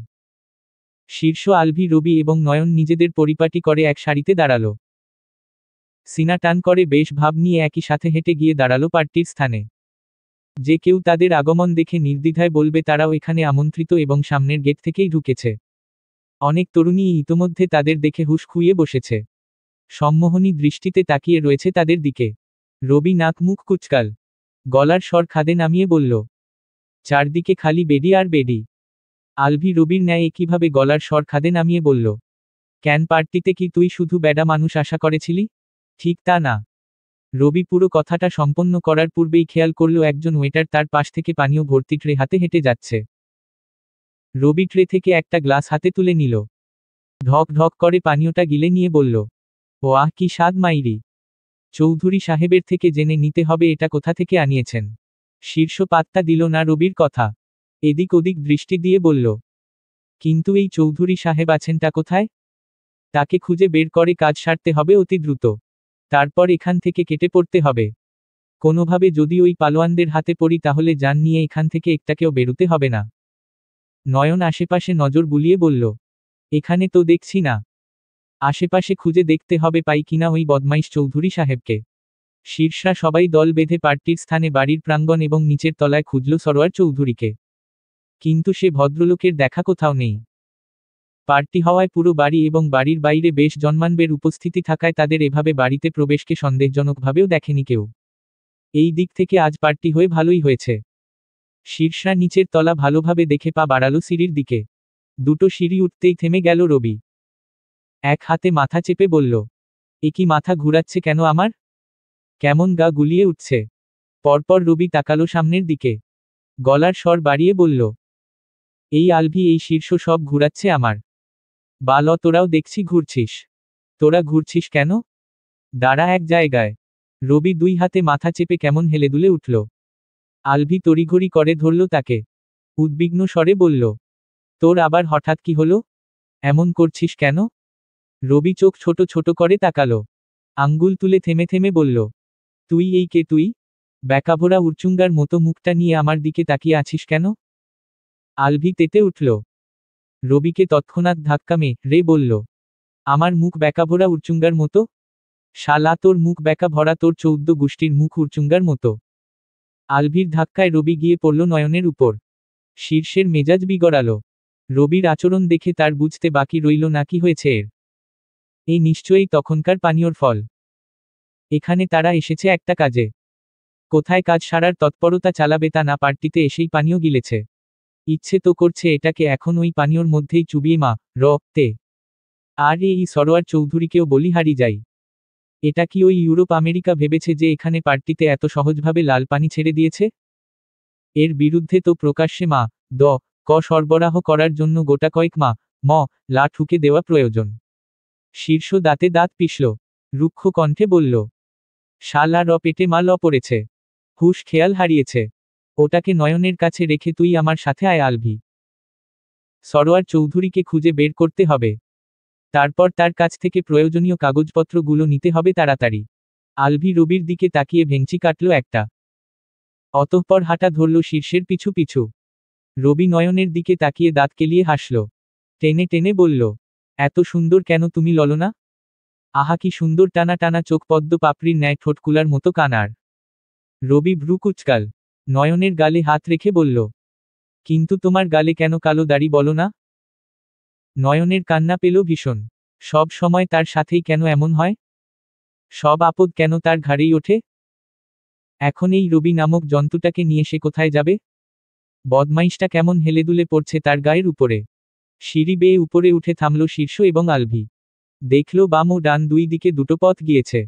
শীর্ষ, আলভি, রবি এবং নয়ন নিজেদের পরিপাটি করে এক সারিতে দাঁড়ালো। সিনা টান করে বেশ ভাব নিয়ে একই সাথে হেঁটে গিয়ে দাঁড়ালো পার্টির স্থানে। যে কেউ তাদের আগমন দেখে নির্দ্বিধায় বলবে তারাও এখানে আমন্ত্রিত এবং সামনের গেট থেকেই ঢুকেছে। অনেক তরুণী ইতোমধ্যে তাদের দেখে হুঁশ খুইয়ে বসেছে। সম্মোহনী দৃষ্টিতে তাকিয়ে রয়েছে তাদের দিকে। রবি নাক মুখ কুচকাল, গলার স্বর খাদে নামিয়ে বলল, চারদিকে খালি বেডি আর বেডি। আলভি রবির ন্যায় একইভাবে গলার স্বর খাদে নামিয়ে বলল, ক্যান পার্টিতে কি তুই শুধু বেডা মানুষ আশা করেছিলি? ঠিক তা না। রবি পুরো কথাটা সম্পন্ন করার পূর্বেই খেয়াল করল একজন ওয়েটার তার পাশ থেকে পানীয় ভর্তি ট্রে হাতে হেঁটে যাচ্ছে। রবি ট্রে থেকে একটা গ্লাস হাতে তুলে নিল। ঢক ঢক করে পানীয়টা গিলে নিয়ে বলল, ওয়াহ, কি স্বাদ মাইরি। চৌধুরী সাহেবের থেকে জেনে নিতে হবে এটা কোথা থেকে আনিয়েছেন। শীর্ষ পাত্তা দিল না রবির কথা। এদিক ওদিক দৃষ্টি দিয়ে বলল, কিন্তু এই চৌধুরী সাহেব আছেনটা কোথায়? তাকে খুঁজে বের করে কাজ সারতে হবে অতি দ্রুত। তারপর এখান থেকে কেটে পড়তে হবে। কোনোভাবে যদি ওই পালোয়ানদের হাতে পড়ি তাহলে জান নিয়ে এখান থেকে একটাকেও বেরুতে হবে না। নয়ন আশেপাশে নজর বুলিয়ে বলল, এখানে তো দেখছি না। আশেপাশে খুঁজে দেখতে হবে পাই কিনা ওই বদমাইশ চৌধুরী সাহেবকে। শীর্ষরা সবাই দল বেঁধে পার্টির স্থানে, বাড়ির প্রাঙ্গণ এবং নিচের তলায় খুঁজল সরোয়ার চৌধুরীকে। কিন্তু সে ভদ্রলোকের দেখা কোথাও নেই। পার্টি হওয়ায় পুরো বাড়ি এবং বাড়ির বাইরে বেশ জনমানবের উপস্থিতি থাকায় তাদের এভাবে বাড়িতে প্রবেশকে সন্দেহজনকভাবেও দেখেনি কেউ। এই দিক থেকে আজ পার্টি হয়ে ভালোই হয়েছে। শীর্ষা নিচের তলা ভালোভাবে দেখে পা বাড়ালো সিঁড়ির দিকে। দুটো সিঁড়ি উঠতেই থেমে গেল রবি। এক হাতে মাথা চেপে বলল, এ কি মাথা ঘুরাচ্ছে কেন আমার? কেমন গা গুলিয়ে উঠছে। পরপর রবি তাকালো সামনের দিকে। গলার স্বর বাড়িয়ে বলল, এই আলভি, এই শীর্ষ সব ঘুরাচ্ছে আমার। বাল, তোরাও দেখছি ঘুরছিস। তোরা ঘুরছিস কেন? দাঁড়া এক জায়গায়। রবি দুই হাতে মাথা চেপে কেমন হেলে দুলে উঠল। আলভি তড়িঘড়ি করে ধরল তাকে। উদ্বিগ্ন স্বরে বলল, তোর আবার হঠাৎ কি হলো? এমন করছিস কেন? রবি চোখ ছোট ছোট করে তাকালো। আঙ্গুল তুলে থেমে থেমে বলল, তুই এই কে তুই? ব্যাকাভরা উরচুঙ্গার মতো মুখটা নিয়ে আমার দিকে তাকিয়ে আছিস কেন? আলভি তেতে উঠল। রবিকে তৎক্ষণাৎ ধাক্কা মেরে বলল, আমার মুখ ব্যাকাভরা উরচুঙ্গার মতো? শালা, তোর মুখ ব্যাকা ভরা তোর 14 গোষ্ঠীর মুখ উরচুঙ্গার মতো। আলভির ধাক্কায় রবি গিয়ে পড়ল নয়নের উপর। শীর্ষের মেজাজ বিগড়ালো। রবির আচরণ দেখে তার বুঝতে বাকি রইল না কি হয়েছে এর। এই নিশ্চয়ই তখনকার পানীয়র ফল। এখানে তারা এসেছে একটা কাজে। কোথায় কাজ সারার তৎপরতা চালাবে তা না, পার্টিতে এসেই পানীয় গিলেছে। ইচ্ছে তো করছে এটাকে এখন ওই পানীয়র মধ্যেই চুবিয়ে তে। আর এই সরোয়ার চৌধুরীকেও বলি হারি যাই। এটা কি ওই ইউরোপ আমেরিকা ভেবেছে যে এখানে পার্টিতে এত সহজভাবে লাল পানি ছেড়ে দিয়েছে? এর বিরুদ্ধে তো প্রকাশ্যে ক সরবরাহ করার জন্য গোটা কয়েক লা ঠুকে দেওয়া প্রয়োজন। শীর্ষ দাঁতে দাঁত পিষল। রুক্ষ কণ্ঠে বলল, শালা পেটে ল পড়েছে। হুশ খেয়াল হারিয়েছে। ওটাকে নয়নের কাছে রেখে তুই আমার সাথে আয় আলভি। সরোয়ার চৌধুরীকে খুঁজে বের করতে হবে। তারপর তার কাছ থেকে প্রয়োজনীয় কাগজপত্রগুলো নিতে হবে তাড়াতাড়ি। আলভি রবির দিকে তাকিয়ে ভেঙচি কাটল একটা। অতঃপর হাঁটা ধরল শীর্ষের পিছু পিছু। রবি নয়নের দিকে তাকিয়ে দাঁত কেলিয়ে হাসল। টেনে টেনে বলল, এত সুন্দর কেন তুমি ললনা? আহা কি সুন্দর টানা টানা চোখ, পদ্ম পাপড়ির ন্যায় ঠোঁটকুলার মতো কানার। রবি ভ্রু কুচকাল, নয়নের গালে হাত রেখে বলল, কিন্তু তোমার গালে কেন কালো দাড়ি বলো না? নয়নের কান্না পেল ভীষণ। সব সময় তার সাথেই কেন এমন হয়? সব আপদ কেন তার ঘাড়েই ওঠে? এখন এই রবি নামক জন্তুটাকে নিয়ে সে কোথায় যাবে? বদমাইশটা কেমন হেলেদুলে পড়ছে তার গায়ের উপরে। সিঁড়ি বেয়ে উপরে উঠে থামল শীর্ষ এবং আলভি। দেখল বাম ও ডান দুই দিকে দুটো পথ গিয়েছে।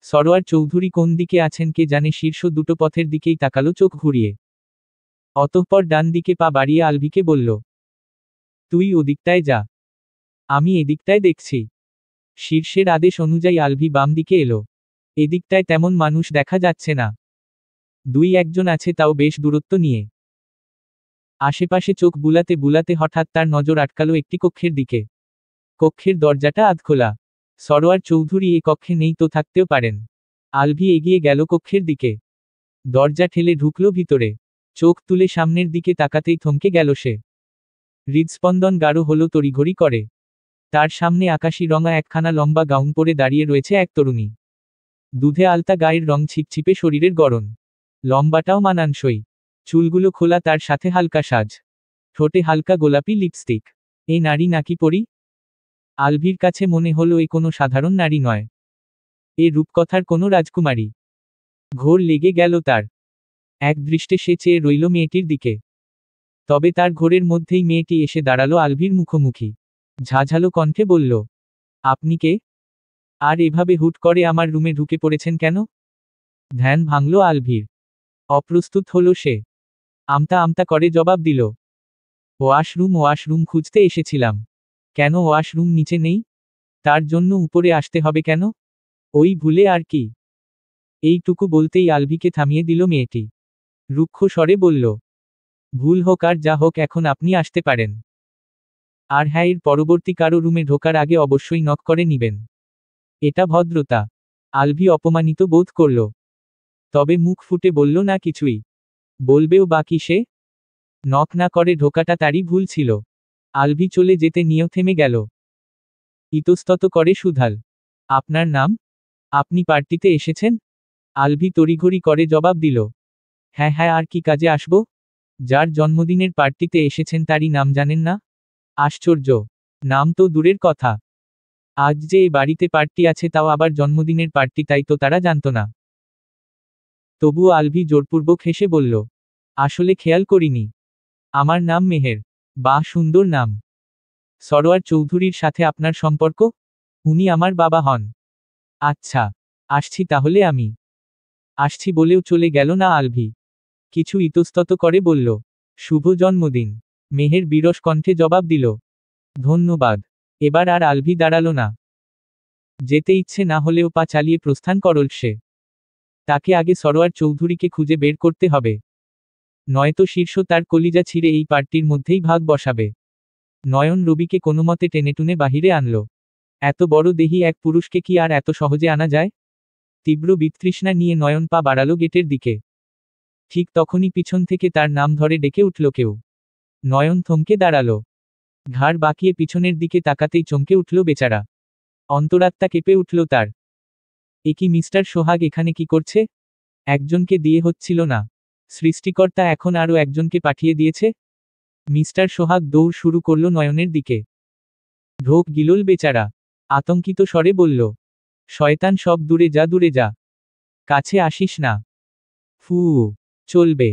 সরোয়ার চৌধুরী কোন দিকে আছেন কে জানে। শীর্ষ দুটো পথের দিকেই তাকালো চোখ ঘুরিয়ে। অতঃপর ডান দিকে পা বাড়িয়ে আলভিকে বলল, তুই ওদিকটায় যা, আমি এদিকটায় দেখছি। শীর্ষের আদেশ অনুযায়ী আলভি বাম দিকে এলো। এদিকটায় তেমন মানুষ দেখা যাচ্ছে না। দুই একজন আছে, তাও বেশ দূরত্ব নিয়ে। আশেপাশে চোখ বুলাতে বুলাতে হঠাৎ তার নজর আটকালো একটি কক্ষের দিকে। কক্ষের দরজাটা আধখোলা। সরোয়ার চৌধুরী এ কক্ষে নেই তো থাকতেও পারেন। আলভি এগিয়ে গেল কক্ষের দিকে। দরজা ঠেলে ঢুকল ভিতরে। চোখ তুলে সামনের দিকে তাকাতেই থমকে গেল সে। হৃদস্পন্দন গাঢ় হলো তড়িঘড়ি করে। তার সামনে আকাশি রঙা একখানা লম্বা গাউন পরে দাঁড়িয়ে রয়েছে এক তরুণী। দুধে আলতা গায়ের রং, ছিপছিপে শরীরের গড়ন। লম্বাটাও মানানসই। চুলগুলো খোলা, তার সাথে হালকা সাজ। ঠোঁটে হালকা গোলাপি লিপস্টিক। এ নারী নাকি পরী? আলভির কাছে মনে হলো এ কোনো সাধারণ নারী নয়। এ রূপকথার কোনো রাজকুমারী। ঘোর লেগে গেল তার। এক দৃষ্টে সে চেয়ে রইল মেয়েটির দিকে। তবে তার ঘোরের মধ্যেই মেয়েটি এসে দাঁড়ালো আলভির মুখোমুখি। ঝাঝালো কণ্ঠে বলল, আপনি কে? আর এভাবে হুট করে আমার রুমে ঢুকে পড়েছেন কেন? ধ্যান ভাঙল আলভির। অপ্রস্তুত হলো সে। আমতা আমতা করে জবাব দিল, ওয়াশরুম খুঁজতে এসেছিলাম। কেন ওয়াশরুম নিচে নেই? তার জন্য উপরে আসতে হবে কেন? ওই ভুলে আর কি। এইটুকু বলতেই আলভিকে থামিয়ে দিল মেয়েটি। রুক্ষ স্বরে বলল, ভুল হোক আর যা হোক, এখন আপনি আসতে পারেন। আর হ্যাঁ, এর পরবর্তী কারো রুমে ঢোকার আগে অবশ্যই নক করে নিবেন। এটা ভদ্রতা। আলভি অপমানিত বোধ করল। তবে মুখ ফুটে বলল না কিছুই। বলবেও বা কি সে? নক না করে ঢোকাটা তারই ভুল ছিল। আলভি চলে যেতে নিয়েও থেমে গেল। ইতস্তত করে শুধাল, আপনার নাম? আপনি পার্টিতে এসেছেন? আলভি তড়িঘড়ি করে জবাব দিল, হ্যাঁ হ্যাঁ, আর কি কাজে আসব? যার জন্মদিনের পার্টিতে এসেছেন তারই নাম জানেন না? আশ্চর্য। নাম তো দূরের কথা। আজ যে এ বাড়িতে পার্টি আছে, তাও আবার জন্মদিনের পার্টি, তাই তো তারা জানত না। তবুও আলভি জোরপূর্বক হেসে বলল, আসলে খেয়াল করিনি। আমার নাম মেহের। বাহ, সুন্দর নাম। সরোয়ার চৌধুরীর সাথে আপনার সম্পর্ক? উনি আমার বাবা হন। আচ্ছা, আসছি তাহলে আমি। আসছি বলেও চলে গেল না আলভি। কিছু ইতস্তত করে বলল, শুভ জন্মদিন। মেহের বিরস কণ্ঠে জবাব দিল, ধন্যবাদ। এবার আর আলভি দাঁড়ালো না। যেতে ইচ্ছে না হলেও পা চালিয়ে প্রস্থান করল সে। তাকে আগে সরোয়ার চৌধুরীকে খুঁজে বের করতে হবে। নয়তো শীর্ষ তার কলিজা ছিঁড়ে এই পার্টির মধ্যেই ভাগ বসাবে। নয়ন রবিকে কোনোমতে টেনেটুনে বাহিরে আনল। এত বড় দেহি এক পুরুষকে কি আর এত সহজে আনা যায়? তীব্র বিতৃষ্ণা নিয়ে নয়ন পা বাড়ালো গেটের দিকে। ঠিক তখনই পিছন থেকে তার নাম ধরে ডেকে উঠল কেউ। নয়ন থমকে দাঁড়ালো। ঘাড় বাঁকিয়ে পিছনের দিকে তাকাতেই চমকে উঠল বেচারা। অন্তরাত্মা কেঁপে উঠল তার। এ কি মিস্টার সোহাগ এখানে কি করছে? একজনকে দিয়ে হচ্ছিল না, সৃষ্টিকর্তা এখন আরও একজনকে পাঠিয়ে দিয়েছে। মিস্টার সোহাগ দৌড় শুরু করল নয়নের দিকে। ঢোক গিলল বেচারা। আতঙ্কিত স্বরে বলল, শয়তান, সব দূরে যা, দূরে যা, কাছে আসিস না। ফু, চলবে।